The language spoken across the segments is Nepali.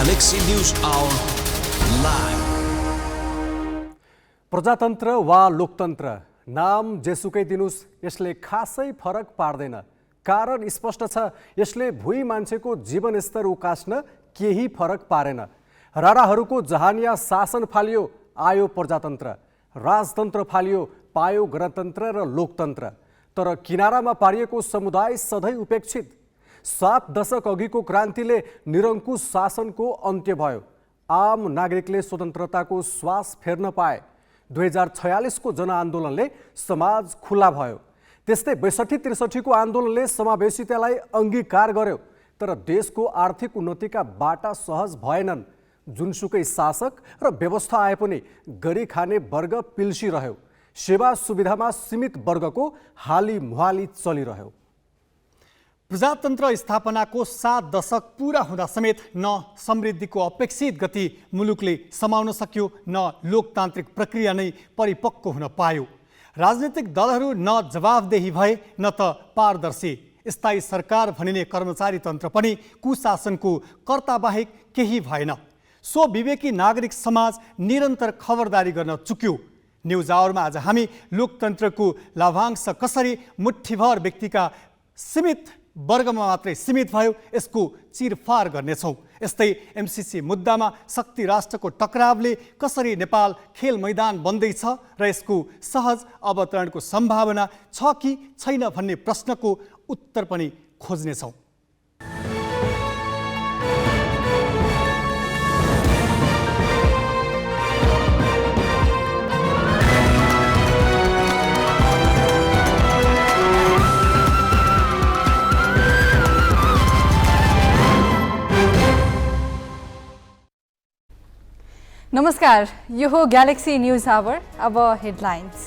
Galaxy News Hour Live. प्रजातन्त्र वा लोकतन्त्र नाम जेसुकै दिनुस् यसले खासै फरक पार्दैन। कारण स्पष्ट छ, यसले भुइँ मान्छेको जीवनस्तर उकास्न केही फरक पारेन। राणाहरूको जहानिया शासन फालियो, आयो प्रजातन्त्र। राजतन्त्र फालियो, पायो गणतन्त्र र लोकतन्त्र। तर किनारामा पारिएको समुदाय सधैँ उपेक्षित। 7 दशक अघिको क्रान्तिले निरङ्कुश शासनको अन्त्य भयो। आम नागरिकले स्वतन्त्रताको श्वास फेर्न पाए। 2046 को जनआन्दोलनले समाज खुला भयो। त्यस्तै 62-63 को आन्दोलनले समावेशितालाई अङ्गीकार गर्यो। तर देशको आर्थिक उन्नतिका बाटा सहज भएनन्। जुनसुकै शासक र व्यवस्था आए पनि गरी खाने वर्ग पिल्सिरह्यो। सेवा सुविधामा सीमित वर्गको हाली मुहाली चलिरह्यो। प्रजातन्त्र स्थापनाको 7 दशक पूरा हुँदा समेत न समृद्धिको अपेक्षित गति मुलुकले समाउन सक्यो, न लोकतान्त्रिक प्रक्रिया नै परिपक्व हुन पायो। राजनीतिक दलहरू न जवाफदेही भए न त पारदर्शी। स्थायी सरकार भनिने कर्मचारी तन्त्र पनि कुशासनको कर्ताबाहेक केही भएन। स्वविवेकी नागरिक समाज निरन्तर खबरदारी गर्न चुक्यो। न्युज आवरमा आज हामी लोकतन्त्रको लाभांश कसरी मुठ्ठीभर व्यक्तिका सीमित वर्गमा मात्रै सीमित भयो यसको चिरफार गर्नेछौँ। यस्तै एमसीसी मुद्दामा शक्ति राष्ट्रको टकरावले कसरी नेपाल खेल मैदान बन्दैछ र यसको सहज अवतरणको सम्भावना छ कि छैन भन्ने प्रश्नको उत्तर पनि खोज्नेछौँ। नमस्कार, यो हो ग्यालेक्सी न्युज आवर। अब हेडलाइन्स।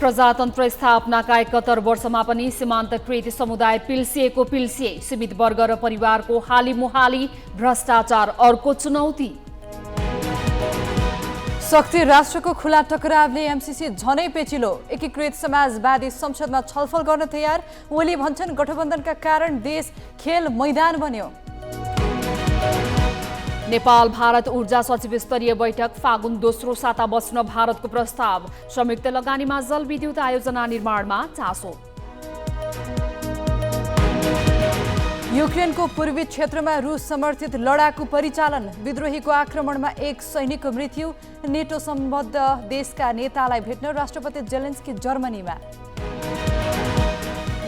प्रजातन्त्र स्थापनाका 71 वर्षमा पनि सीमान्तकृत समुदाय पिल्सिए। सीमित वर्ग र परिवारको हालीमुहाली, भ्रष्टाचार अर्को चुनौती। शक्ति राष्ट्रको खुला टकरावले एमसीसी झनै पेचिलो। एकीकृत समाजवादी संसदमा छलफल गर्न तयार। ओली भन्छन् गठबन्धनका कारण देश खेल मैदान बन्यो। नेपाल भारत ऊर्जा सचिव स्तरीय बैठक फागुन दोस्रो साता बस्न भारतको प्रस्ताव। संयुक्त लगानीमा जलविद्युत आयोजना निर्माणमा चासो। युक्रेनको पूर्वी क्षेत्रमा रुस समर्थित लडाकु परिचालन। विद्रोहीको आक्रमणमा 1 सैनिकको मृत्यु। नेटो सम्बद्ध देशका नेतालाई भेट्न राष्ट्रपति जेलेन्स्की जर्मनीमा।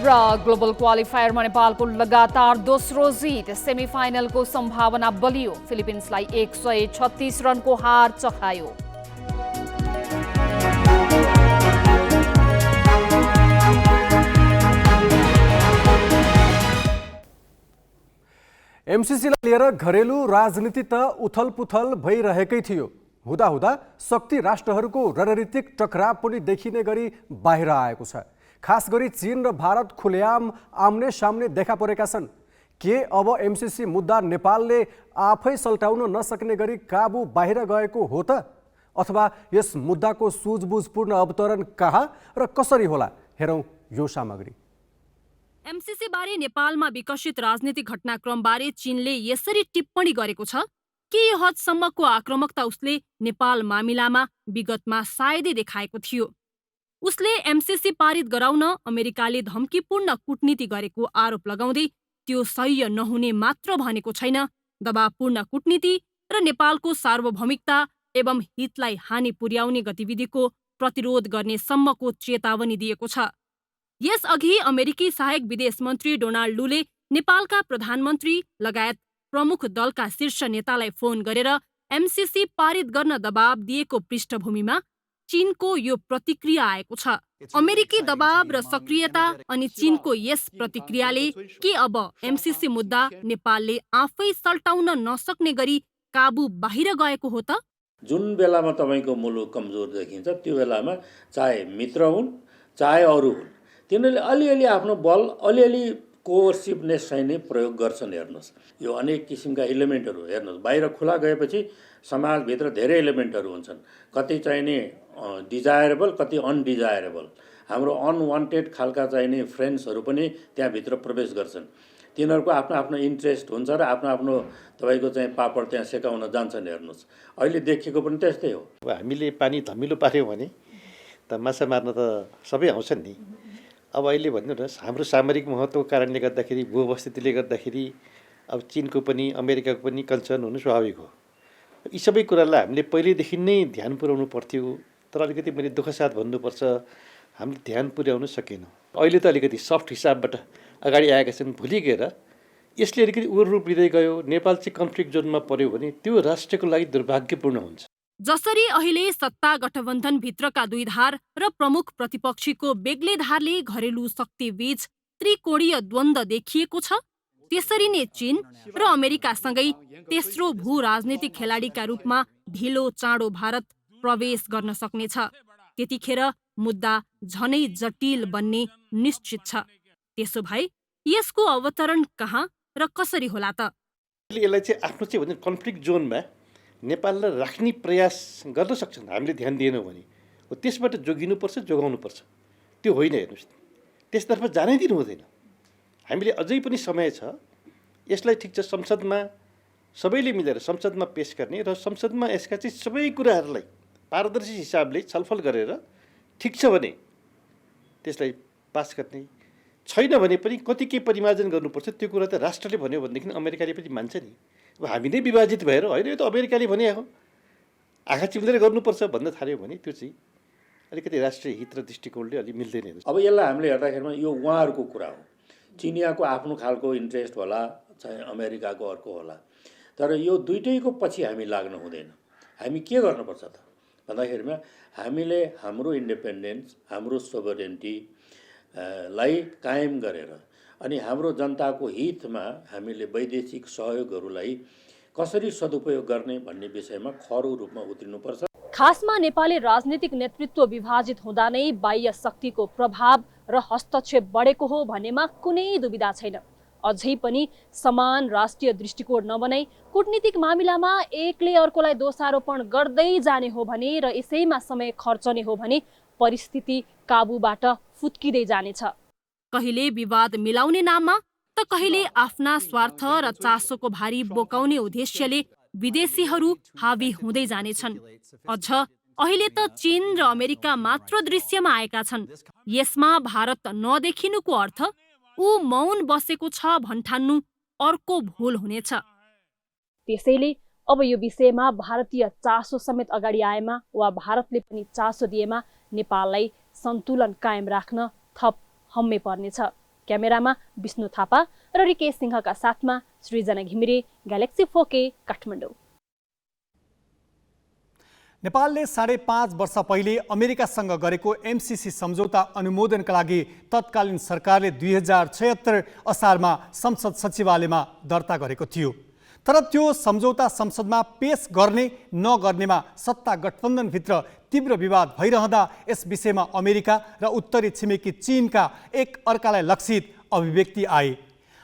र ग्लोबल क्वालिफायरमा नेपालको लगातार दोस्रो जित। सेमिफाइनलको सम्भावना बलियो। फिलिपिन्सलाई 136 रनको हार चखायो। एमसीसीलाई लिएर घरेलु राजनीति त उथलपुथल भइरहेकै थियो। हुँदा शक्ति राष्ट्रहरूको रणनीतिक टकराव पनि देखिने गरी बाहिर आएको छ। खास गरी चीन र भारत खुलेआम आम्ने सामने देखा परेका छन्। के अब एमसीसी मुद्दा नेपालले आफै सल्टाउन नसक्ने गरी काबु बाहिर गएको हो त? अथवा यस मुद्दाको सुझबुझपूर्ण अवतरण कहाँ र कसरी होला? हेरौँ यो सामग्री। एमसीसी बारे नेपालमा विकसित राजनीतिक घटनाक्रमबारे चीनले यसरी टिप्पणी गरेको छ कि यो हदसम्मको आक्रामकता उसले नेपाल मामिलामा विगतमा सायदै देखाएको थियो। उसले एमसीसी पारित गराउन अमेरिकाले धम्कीपूर्ण कूटनीति गरेको आरोप लगाउँदै त्यो सह्य नहुने मात्र भनेको छैन, दबावपूर्ण कूटनीति र नेपालको सार्वभौमिकता एवं हितलाई हानि पुर्याउने गतिविधिको प्रतिरोध गर्ने सम्मको चेतावनी दिएको छ। यसअघि अमेरिकी सहायक विदेश मन्त्री डोनाल्ड लूले नेपालका प्रधानमन्त्री लगायत प्रमुख दलका शीर्ष नेतालाई फोन गरेर एमसीसी पारित गर्न दबाब दिएको पृष्ठभूमिमा चीनको यो प्रतिक्रिया आएको छ। अमेरिकी दबाब र सक्रियता अनि चीनको यस प्रतिक्रियाले के अब एमसीसी मुद्दा नेपालले आफै सल्टाउन नसक्ने गरी काबु बाहिर गएको हो त? जुन बेलामा तपाईको मुलुक कमजोर देखिन्छ त्यो बेलामा चाहे मित्र हुन् चाहे अरू हुन्, तिनीहरूले अलिअलि आफ्नो बल अलिअलि कोर्सिभनेस चाहिँ नै प्रयोग गर्छन्। हेर्नुहोस्, यो अनेक किसिमका इलिमेन्टहरू हेर्नुहोस्, बाहिर खुला गएपछि समाजभित्र धेरै एलिमेन्टहरू हुन्छन्। कति चाहिँ नि डिजायरेबल कति अनडिजायरेबल, हाम्रो अनवान्टेड खालका चाहिने फ्रेन्ड्सहरू पनि त्यहाँभित्र प्रवेश गर्छन्। तिनीहरूको आफ्नो आफ्नो इन्ट्रेस्ट हुन्छ र आफ्नो आफ्नो तपाईँको चाहिँ पापड त्यहाँ सेकाउन जान्छन्। हेर्नुहोस् अहिले देखिएको पनि त्यस्तै हो। अब हामीले पानी धमिलो पार्यौँ भने त माछा मार्न त सबै आउँछन् नि। अब अहिले भन्नुहोस् हाम्रो सामरिक महत्त्वको कारणले गर्दाखेरि, भूवस्थितिले गर्दाखेरि अब चिनको पनि अमेरिकाको पनि कन्सर्न हुनु स्वाभाविक हो। यी सबै कुरालाई हामीले पहिल्यैदेखि नै ध्यान पुर्याउनु पर्थ्यो, तर अलिकति मैले दुःखसाथ भन्नुपर्छ हामीले ध्यान पुर्याउन सकेनौँ। अहिले त अलिकति सफ्ट हिसाबबाट अगाडि आएका छन्। भोलि गएर यसले अलिकति उग्र रूप लिँदै गयो, नेपाल चाहिँ कन्फ्लिक्ट जोनमा पर्यो भने त्यो राष्ट्रको लागि दुर्भाग्यपूर्ण हुन्छ। जसरी अहिले सत्ता गठबन्धन भित्रका दुई धार र प्रमुख प्रतिपक्षीको बेग्लै धारले घरेलु शक्तिबीच त्रिकोणीय द्वन्द्व देखिएको छ, त्यसरी नै चीन र अमेरिकासँगै तेस्रो भू राजनीतिक खेलाडीका रूपमा ढिलो चाँडो भारत प्रवेश गर्न सक्नेछ। त्यतिखेर मुद्दा झनै जटिल बन्ने निश्चित छ। त्यसो भए यसको अवतरण कहाँ र कसरी होला त? यसलाई चाहिँ आफ्नो चाहिँ भन्छ कन्फ्लिक्ट जोनमा नेपाललाई राख्ने प्रयास गर्न सक्छन् हामीले ध्यान दिएनौँ भने। हो त्यसबाट जोगिनुपर्छ, जोगाउनुपर्छ। त्यो होइन, हेर्नुहोस् त्यसतर्फ जानै दिनु हुँदैन। हामीले अझै पनि समय छ, यसलाई ठिक छ संसदमा सबैले मिलेर संसदमा पेश गर्ने र संसदमा यसका चाहिँ सबै कुराहरूलाई पारदर्शी हिसाबले छलफल गरेर ठिक छ भने त्यसलाई पास गर्ने, छैन भने पनि कति के परिमार्जन गर्नुपर्छ त्यो कुरा त राष्ट्रले भन्यो भनेदेखि अमेरिकाले पनि मान्छ नि। अब हामी नै विभाजित भएर होइन यो त अमेरिकाले भने हो आँखा चिम्लेर गर्नुपर्छ भन्न थाल्यो भने त्यो चाहिँ अलिकति राष्ट्रिय हित र दृष्टिकोणले अलि मिल्दैन। अब यसलाई हामीले हेर्दाखेरिमा यो उहाँहरूको कुरा हो। चिनियाको आफ्नो खालको इन्ट्रेस्ट होला, चाहे अमेरिकाको अर्को होला, तर यो दुइटैको पछि हामी लाग्न हुँदैन। हामी के गर्नुपर्छ त भन्दाखेरिमा हामीले हाम्रो इन्डिपेन्डेन्स, हाम्रो सोभरेन्टी लाई कायम गरेर अनि हाम्रो जनताको हितमा हामीले वैदेशिक सहयोगहरूलाई कसरी सदुपयोग गर्ने भन्ने विषयमा खरो रूपमा उत्रिनुपर्छ। खासमा नेपाली राजनीतिक नेतृत्व विभाजित हुँदा नै बाह्य शक्तिको प्रभाव र हस्तक्षेप बढेको हो भन्नेमा कुनै दुविधा छैन। अझै पनि समान राष्ट्रिय दृष्टिकोण नबनाई कूटनीतिक मामिलामा एकले अर्कोलाई दोषारोपण गर्दै जाने हो भने र यसैमा समय खर्चने हो भने परिस्थिति काबुबाट फुत्किँदै जानेछ। कहिले विवाद मिलाउने नाममा त कहिले आफ्ना स्वार्थ र चासोको भारी बोकाउने उद्देश्यले विदेशीहरू हावी हुँदै जानेछन्। अझ अहिले त चीन र अमेरिका मात्र दृश्यमा आएका छन्। यसमा भारत नदेखिनुको अर्थ ऊ मौन बसेको छ भन्ठान्नु अर्को भूल हुनेछ। त्यसैले अब यो विषयमा भारतीय चासो समेत अगाडि आएमा वा भारतले पनि चासो दिएमा नेपाललाई सन्तुलन कायम राख्न थप हम्मे पर्नेछ। क्यामेरामा विष्णु थापा र रिकेश सिंहका साथमा सृजना घिमिरे, ग्यालेक्सी 4K, काठमाडौँ। नेपालले 5.5 वर्ष पहिले अमेरिकासँग गरेको MCC सम्झौता अनुमोदनका लागि तत्कालीन सरकारले 2076 असारमा संसद सचिवालयमा दर्ता गरेको थियो। तर त्यो सम्झौता संसदमा पेश गर्ने नगर्नेमा सत्ता गठबन्धनभित्र तीव्र विवाद भइरहँदा यस विषयमा अमेरिका र उत्तरी छिमेकी चीनका एक अर्कालाई लक्षित अभिव्यक्ति आए।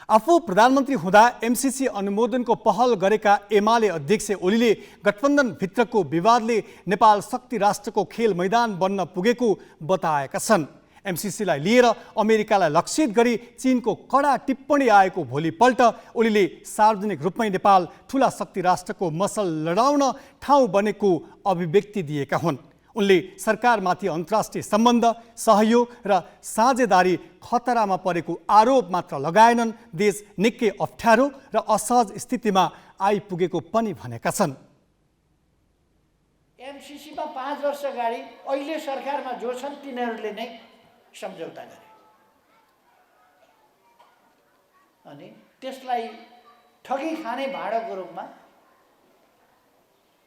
आफू प्रधानमन्त्री हुँदा MCC अनुमोदनको पहल गरेका एमाले अध्यक्ष ओलीले गठबन्धनभित्रको विवादले नेपाल शक्ति राष्ट्रको खेल मैदान बन्न पुगेको बताएका छन्। MCCलाई लिएर अमेरिकालाई लक्षित गरी चीनको कडा टिप्पणी आएको भोलिपल्ट ओलीले सार्वजनिक रूपमै नेपाल ठुला शक्ति राष्ट्रको मसल लडाउन ठाउँ बनेको अभिव्यक्ति दिएका हुन्। उनले सरकारमाथि अन्तर्राष्ट्रिय सम्बन्ध, सहयोग र साझेदारी खतरामा परेको आरोप मात्र लगाएनन्, देश निकै अप्ठ्यारो र असहज स्थितिमा आइपुगेको पनि भनेका छन्। MCCमा 5 वर्ष अगाडि अहिले सरकारमा जो छन् तिनीहरूले नै सम्झौता गरे अनि त्यसलाई ठगी खाने भाँडोको रूपमा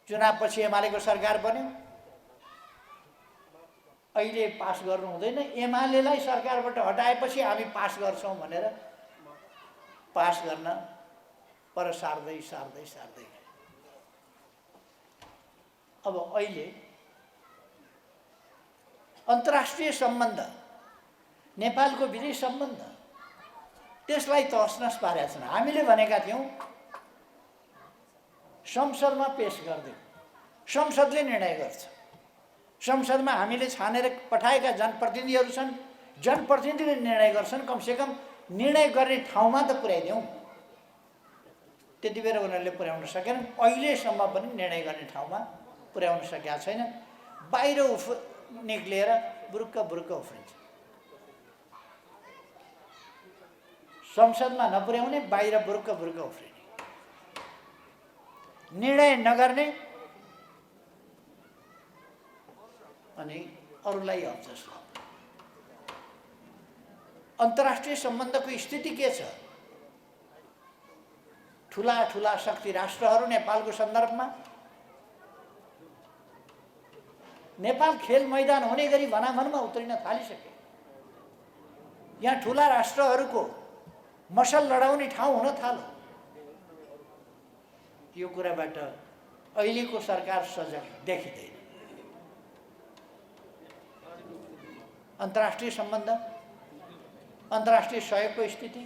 चुनावपछि एमालेको सरकार बन्यो। अहिले पास गर्नु हुँदैन, एमालेलाई सरकारबाट हटाएपछि हामी पास गर्छौँ भनेर पास गर्न पर सार्दै सार्दै सार्दै अब अहिले अन्तर्राष्ट्रिय सम्बन्ध, नेपालको विदेश सम्बन्ध त्यसलाई तहसनस पारेका छन्। हामीले भनेका थियौँ संसदमा पेश गरिदिउँ, संसदले निर्णय गर्छ। संसदमा हामीले छानेर पठाएका जनप्रतिनिधिहरू छन्, जनप्रतिनिधिले निर्णय गर्छन्। कमसेकम निर्णय गर्ने ठाउँमा त पुर्याइदेऊ। त्यति बेर उनीहरूले पुर्याउन सकेनन्। अहिलेसम्म पनि निर्णय गर्ने ठाउँमा पुर्याउन सकेका छैन। बाहिर निक्लिएर बुरुक्क बुरुक्क उफ्रिन्छ। संसदमा नपुर्याउने, बाहिर बुरुक्क बुरुक्क उफ्रिने, निर्णय नगर्ने अनि अरूलाई अब्जस लाउने। अन्तर्राष्ट्रिय सम्बन्धको स्थिति के छ? ठुला ठुला शक्ति राष्ट्रहरू नेपालको सन्दर्भमा नेपाल खेल मैदान हुने गरी भनाभनमा उत्रिन थालिसके। यहाँ ठुला राष्ट्रहरूको मसल लडाउने ठाउँ हुन थाल्यो। यो कुराबाट अहिलेको सरकार सजग देखिँदैन। अन्तर्राष्ट्रिय सम्बन्ध, अन्तर्राष्ट्रिय सहयोगको स्थिति,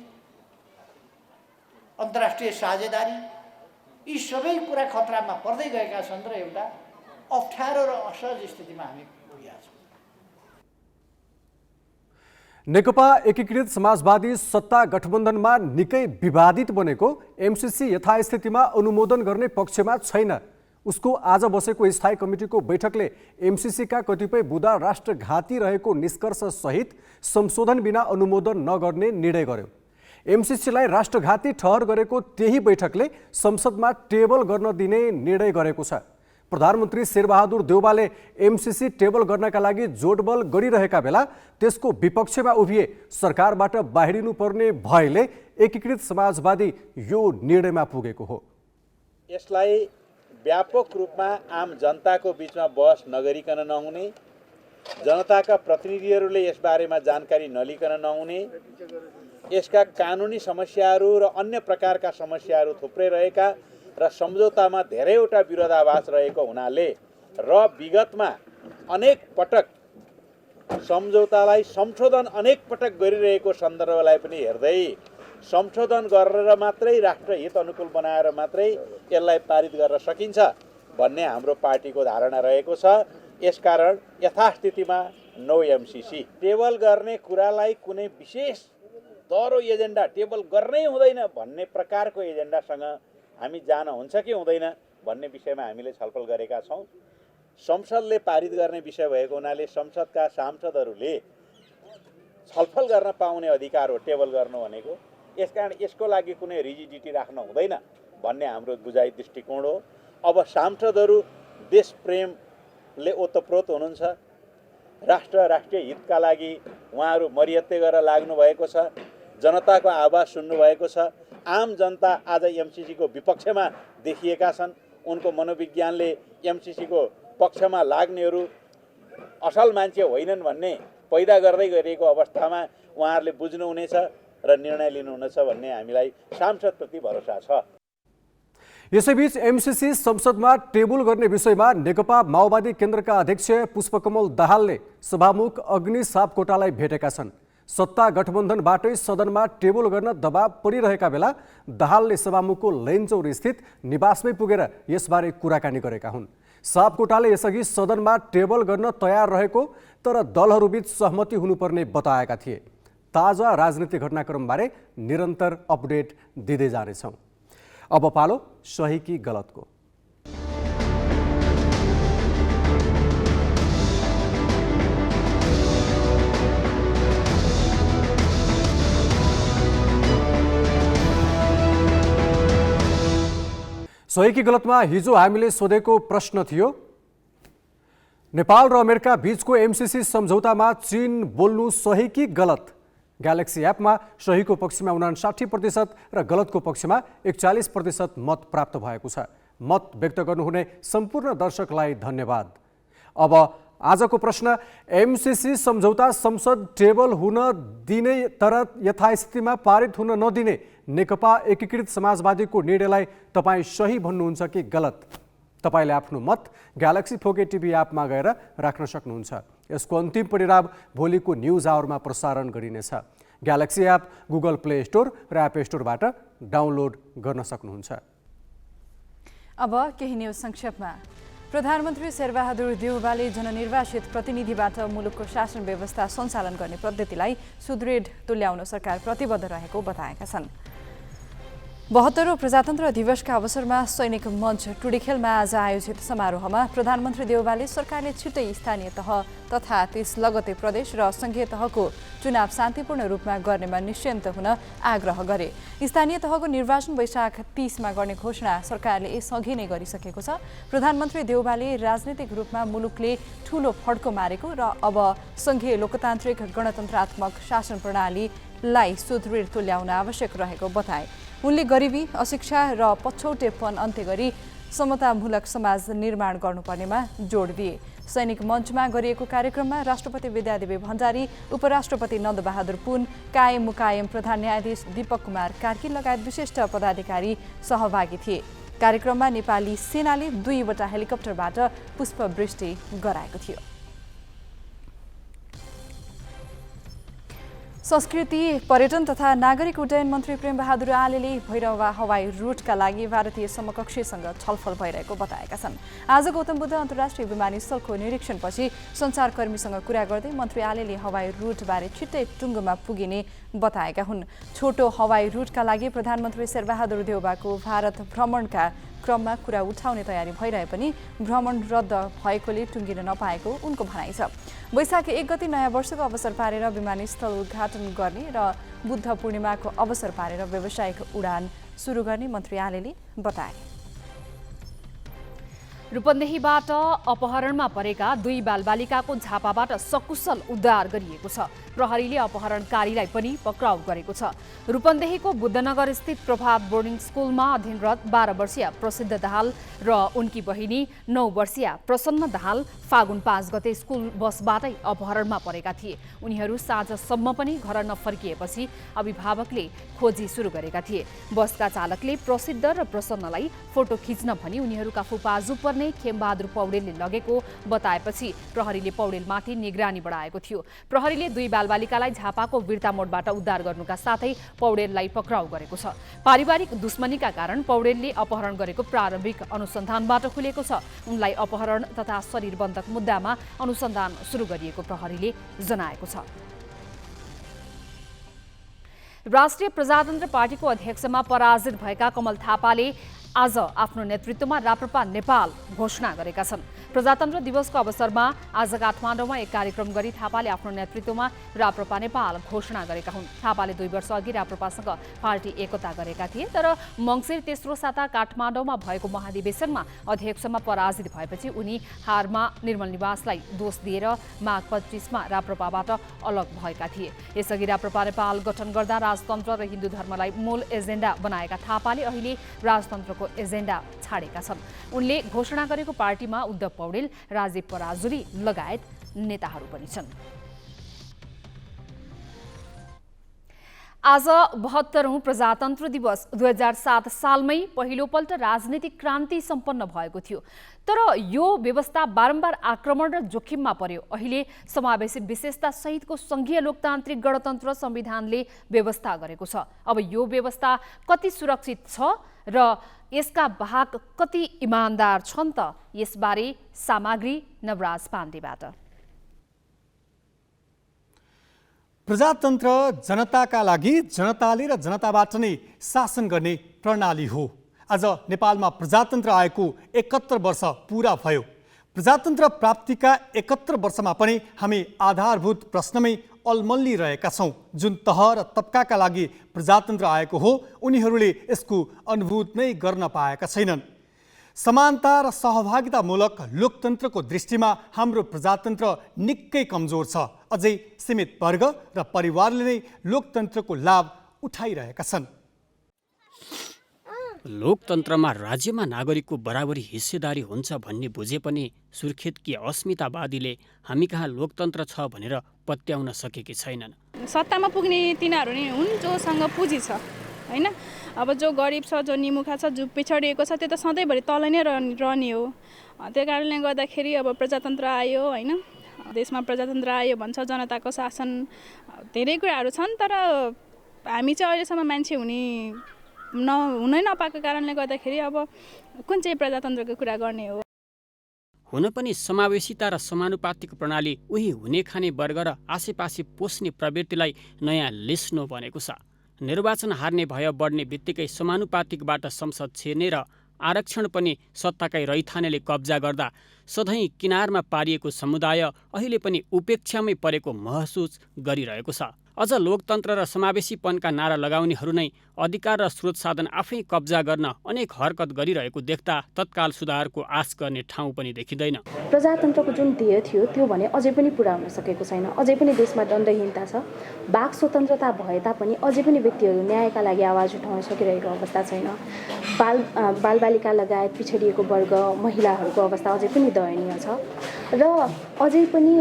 अन्तर्राष्ट्रिय साझेदारी, यी सबै कुरा खतरामा पर्दै गएका छन् र एउटा अप्ठ्यारो र असहज स्थितिमा हामी पुगेका छौँ। नेकपा एकीकृत समाजवादी सत्ता गठबन्धनमा निकै विवादित बनेको एमसीसी यथास्थितिमा अनुमोदन गर्ने पक्षमा छैन। उसको आज बसेको स्थायी कमिटीको बैठकले एमसीसीका कतिपय बुँदा राष्ट्रघाती रहेको निष्कर्ष सहित संशोधन बिना अनुमोदन नगर्ने निर्णय गर्यो। एमसीसीलाई राष्ट्रघाती ठहर गरेको त्यही बैठकले संसदमा टेबल गर्न दिने निर्णय गरेको छ। प्रधानमन्त्री शेरबहादुर देउवाले एमसीसी टेबल गर्नका लागि जोडबल गरिरहेका बेला त्यसको विपक्षमा उभिए सरकारबाट बाहिरिनुपर्ने भयले एकीकृत समाजवादी यो निर्णयमा पुगेको हो। यसलाई व्यापक रूपमा आम जनताको बीचमा बहस नगरिकन नहुने, जनताका प्रतिनिधिहरूले यसबारेमा जानकारी नलिकन नहुने, यसका कानुनी समस्याहरू र अन्य प्रकारका समस्याहरू थुप्रै रहेका र सम्झौतामा धेरैवटा विरोधाभास रहेको हुनाले र विगतमा अनेक पटक सम्झौतालाई संशोधन अनेक पटक गरिरहेको सन्दर्भलाई पनि हेर्दै संशोधन गरेर मात्रै राष्ट्रहित अनुकूल बनाएर मात्रै यसलाई पारित गर्न सकिन्छ भन्ने हाम्रो पार्टीको धारणा रहेको छ। यसकारण यथास्थितिमा नो एमसीसी। टेबल गर्ने कुरालाई कुनै विशेष दह्रो एजेन्डा टेबल गर्नै हुँदैन भन्ने प्रकारको एजेन्डासँग हामी जान हुन्छ कि हुँदैन भन्ने विषयमा हामीले छलफल गरेका छौँ। संसदले पारित गर्ने विषय भएको हुनाले संसदका सांसदहरूले छलफल गर्न पाउने अधिकार हो टेबल गर्नु भनेको। यसकारण यसको लागि कुनै रिजिडिटी राख्न हुँदैन भन्ने हाम्रो बुझाइ दृष्टिकोण हो। अब सांसदहरू देश प्रेमले ओतप्रोत हुनुहुन्छ, राष्ट्रिय हितका लागि उहाँहरू मर्यादा गरेर लाग्नु भएको छ, जनताको आवाज सुन्नुभएको छ। आम जनता आज एमसीसीको विपक्षमा देखिएका छन्। उनको मनोविज्ञानले एमसीसीको पक्षमा लाग्नेहरू असल मान्छे होइनन् भन्ने पैदा गर्दै गरिएको अवस्थामा उहाँहरूले बुझ्नुहुनेछ र निर्णय लिनुहुनेछ भन्ने हामीलाई सांसदप्रति भरोसा छ। यसैबीच एमसीसी संसदमा टेबल गर्ने विषयमा नेकपा माओवादी केन्द्रका अध्यक्ष पुष्पकमल दाहालले सभामुख अग्नि सापकोटालाई भेटेका छन्। सत्ता गठबन्धनबाटै सदनमा टेबल गर्न दबाव परिरहेका बेला दाहालले सभामुखको लैनचौर स्थित निवासमै पुगेर यसबारे कुराकानी गरेका हुन्। सापकोटाले यसअघि सदनमा टेबल गर्न तयार रहेको तर दलहरूबीच सहमति हुनुपर्ने बताएका थिए। ताजा राजनीतिक घटनाक्रमबारे निरन्तर अपडेट दिँदै जानेछौँ। अब पालो सही कि गलतको। सही कि गलतमा हिजो हामीले सोधेको प्रश्न थियो, नेपाल र अमेरिका बीचको एमसीसी सम्झौतामा चीन बोल्नु सही कि गलत? ग्यालेक्सी एपमा सहीको पक्षमा 59% र गलतको पक्षमा 41% मत प्राप्त भएको छ। मत व्यक्त गर्नुहुने सम्पूर्ण दर्शकलाई धन्यवाद। अब आजको प्रश्न, एमसीसी सम्झौता संसद टेबल हुन दिने तर यथास्थितिमा पारित हुन नदिने नेकपा एकीकृत समाजवादीको निर्णयलाई तपाईँ सही भन्नुहुन्छ कि गलत? तपाईले आफ्नो मत ग्यालेक्सी 4K टिभी एपमा गएर राख्न सक्नुहुन्छ। यसको अन्तिम परिणाम भोलिको न्युज आवरमा प्रसारण गरिनेछ। Galaxy app Google play store र एप स्टोरबाट डाउनलोड गर्न सक्नुहुन्छ। अब केही न्युज संक्षेपमा। प्रधानमन्त्री शेरबहादुर देउवाले जननिर्वाचित प्रतिनिधिबाट मुलुकको शासन व्यवस्था सञ्चालन गर्ने पद्धतिलाई सुदृढ तुल्याउन सरकार प्रतिबद्ध रहेको बताएका छन्। 72औं प्रजातन्त्र दिवसका अवसरमा सैनिक मञ्च टुडीखेलमा आज आयोजित समारोहमा प्रधानमन्त्री देउवाले सरकारले छिट्टै स्थानीय तह तथा त्यस लगतै प्रदेश र संघीय तहको चुनाव शान्तिपूर्ण रूपमा गर्नेमा निश्चिन्त हुन आग्रह गरे। स्थानीय तहको निर्वाचन वैशाख 30 मा गर्ने घोषणा सरकारले यसअघि नै गरिसकेको छ। प्रधानमन्त्री देउवाले राजनीतिक रूपमा मुलुकले ठूलो फड्को मारेको र अब संघीय लोकतान्त्रिक गणतन्त्रात्मक शासन प्रणालीलाई सुदृढ तुल्याउन आवश्यक रहेको बताए। उनले गरिबी, अशिक्षा र पछौटेपन अन्त्य गरी समतामूलक समाज निर्माण गर्नुपर्नेमा जोड दिए। सैनिक मञ्चमा गरिएको कार्यक्रममा राष्ट्रपति विद्यादेवी भण्डारी, उपराष्ट्रपति नन्दबहादुर पुन, कायम मुकायम प्रधान न्यायाधीश दीपक कुमार कार्की लगायत विशिष्ट पदाधिकारी सहभागी थिए। कार्यक्रममा नेपाली सेनाले 2 वटा हेलिकप्टरबाट पुष्पवृष्टि गराएको थियो। संस्कृति, पर्यटन तथा नागरिक उड्डयन मन्त्री प्रेमबहादुर आलेले भैरवा हवाई रुटका लागि भारतीय समकक्षीसँग छलफल भइरहेको बताएका छन्। आज गौतम बुद्ध अन्तर्राष्ट्रिय विमानस्थलको निरीक्षणपछि सञ्चारकर्मीसँग कुरा गर्दै मन्त्री आलेले हवाई रुटबारे छिट्टै टुङ्गोमा पुगिने बताएका हुन्। छोटो हवाई रुटका लागि प्रधानमन्त्री शेरबहादुर देउवाको भारत भ्रमणका क्रममा कुरा उठाउने तयारी भइरहे पनि भ्रमण रद्द भएकोले टुङ्गिन नपाएको उनको भनाइ छ। वैशाख 1 गते नयाँ वर्षको अवसर पारेर विमानस्थल उद्घाटन गर्ने र बुद्ध पूर्णिमाको अवसर पारेर व्यावसायिक उडान सुरु गर्ने मन्त्री आलेले बताए। रूपन्देहीबाट अपहरणमा परेका 2 बालबालिकाको झापाबाट सकुशल उद्धार गरिएको छ। प्रहरीले अपहरणकारीलाई पनि पक्राउ गरेको छ। रूपन्देहीको बुद्धनगर स्थित प्रभात बोर्डिङ स्कुलमा अध्ययनरत 12 वर्षीय प्रसिद्ध दाहाल र उनकी बहिनी 9 वर्षीय प्रसन्न दाहाल फागुन 5 गते स्कुल बसबाटै अपहरणमा परेका थिए। उनीहरू साँझसम्म पनि घर नफर्किएपछि अभिभावकले खोजी सुरु गरेका थिए। बसका चालकले प्रसिद्ध र प्रसन्नलाई फोटो खिच्न भनी उनीहरूका फुपाजु पर्ने खेमबहादुर पौडेलले लगेको बताएपछि प्रहरीले पौडेलमाथि निगरानी बढाएको थियो। प्रहरीले 2 बालबालिकालाई झापाको वीरता मोडबाट उद्धार गर्नुका साथै पौडेललाई पक्राउ गरेको छ। पारिवारिक दुश्मनीका कारण पौडेलले अपहरण गरेको प्रारम्भिक अनुसन्धानबाट खुलेको छ। उनलाई अपहरण तथा शरीर बन्धक मुद्दामा अनुसन्धान सुरु गरिएको प्रहरीले जनाएको छ। राष्ट्रिय प्रजातन्त्र पार्टीको अध्यक्षमा पराजित भएका कमल थापाले आज आफ्नो नेतृत्वमा राप्रपा नेपाल घोषणा गरेका छन्। प्रजातन्त्र दिवसको अवसरमा आज काठमाडौँमा एक कार्यक्रम गरी थापाले आफ्नो नेतृत्वमा राप्रपा नेपाल घोषणा गरेका हुन्। थापाले 2 वर्ष अघि राप्रपासँग पार्टी एकता गरेका थिए, तर मङ्सिर तेस्रो साता काठमाडौँमा भएको महाधिवेशनमा अध्यक्षमा पराजित भएपछि उनी हारमा निर्मल निवासलाई दोष दिएर माघ 25 मा राप्रपाबाट अलग भएका थिए। यसअघि राप्रपा नेपाल गठन गर्दा राजतन्त्र र हिन्दू धर्मलाई मूल एजेन्डा बनाएका थापाले अहिले राजतन्त्रको एजेन्डा छाडेका छन्। उनले घोषणा गरेको पार्टीमा उद्धव पौडेल, राजीव पराजुली लगायत नेताहरू पनि छन्। आज 72औं प्रजातन्त्र दिवस 2007 सालमै पहिलोपल्ट राजनीतिक क्रान्ति सम्पन्न भएको थियो। तर यो व्यवस्था बारम्बार आक्रमण र जोखिममा पर्यो। अहिले समावेशी विशेषता सहितको संघीय लोकतान्त्रिक गणतन्त्र संविधानले व्यवस्था गरेको छ। अब यो व्यवस्था कति सुरक्षित छ र यसका बाहक कति इमानदार छन् त? यसबारे सामग्री नवराज पाण्डेबाट। प्रजातन्त्र जनताका लागि, जनताले र जनताबाट नै शासन गर्ने प्रणाली हो। आज नेपालमा प्रजातन्त्र आएको 71 वर्ष पूरा भयो। प्रजातन्त्र प्राप्तिका 71 वर्षमा पनि हामी आधारभूत प्रश्नमै अल्मल्लिरहेका छौँ। जुन तह र तबकाका लागि प्रजातन्त्र आएको हो, उनीहरूले यसको अनुभूत नै गर्न पाएका छैनन्। समानता र सहभागितामूलक लोकतन्त्रको दृष्टिमा हाम्रो प्रजातन्त्र निकै कमजोर छ। अझै सीमित वर्ग र परिवारले नै लोकतन्त्रको लाभ उठाइरहेका छन्। लोकतन्त्रमा राज्यमा नागरिकको बराबरी हिस्सेदारी हुन्छ भन्ने बुझे पनि सुर्खेतकी अस्मितावादीले हामी कहाँ लोकतन्त्र छ भनेर पत्याउन सकेकी छैनन्। सत्तामा पुग्ने तिनीहरू नै हुन् जोसँग पुँजी छ, होइन? अब जो गरिब छ, जो निमुखा छ, जो पिछडिएको छ, त्यो त सधैँभरि तल नै रहने हो। त्यो कारणले गर्दाखेरि अब प्रजातन्त्र आयो, होइन? देशमा प्रजातन्त्र आयो भन्छ, जनताको शासन, धेरै कुराहरू छन्। तर हामी चाहिँ अहिलेसम्म मान्छे हुनै नपाएको कारणले गर्दाखेरि अब कुन चाहिँ प्रजातन्त्रको कुरा गर्ने हो? हुन पनि समावेशिता र समानुपातिक प्रणाली उही हुने खाने वर्ग र आसेपासे पोस्ने प्रवृत्तिलाई नयाँ लिस्नो बनेको छ। निर्वाचन हार्ने भय बढ्ने बित्तिकै समानुपातिकबाट संसद छिर्ने र आरक्षण पनि सत्ताकै रैथानेले कब्जा गर्दा सधैँ किनारमा पारिएको समुदाय अहिले पनि उपेक्षामै परेको महसुस गरिरहेको छ। अझ लोकतन्त्र र समावेशीपनका नारा लगाउनेहरू नै अधिकार र स्रोत साधन आफै कब्जा गर्न अनेक हरकत गरिरहेको देख्दा तत्काल सुधारको आश गर्ने ठाउँ पनि देखिँदैन। प्रजातन्त्रको जुन ध्येय थियो त्यो भने अझै पनि पुरा हुन सकेको छैन। अझै पनि देशमा दण्डहीनता छ। वाक स्वतन्त्रता भए तापनि अझै पनि व्यक्तिहरू न्यायका लागि आवाज उठाउन सकिरहेको अवस्था छैन। बालबालिका लगायत पिछडिएको वर्ग महिलाहरूको अवस्था अझै पनि दयनीय छ र अझै पनि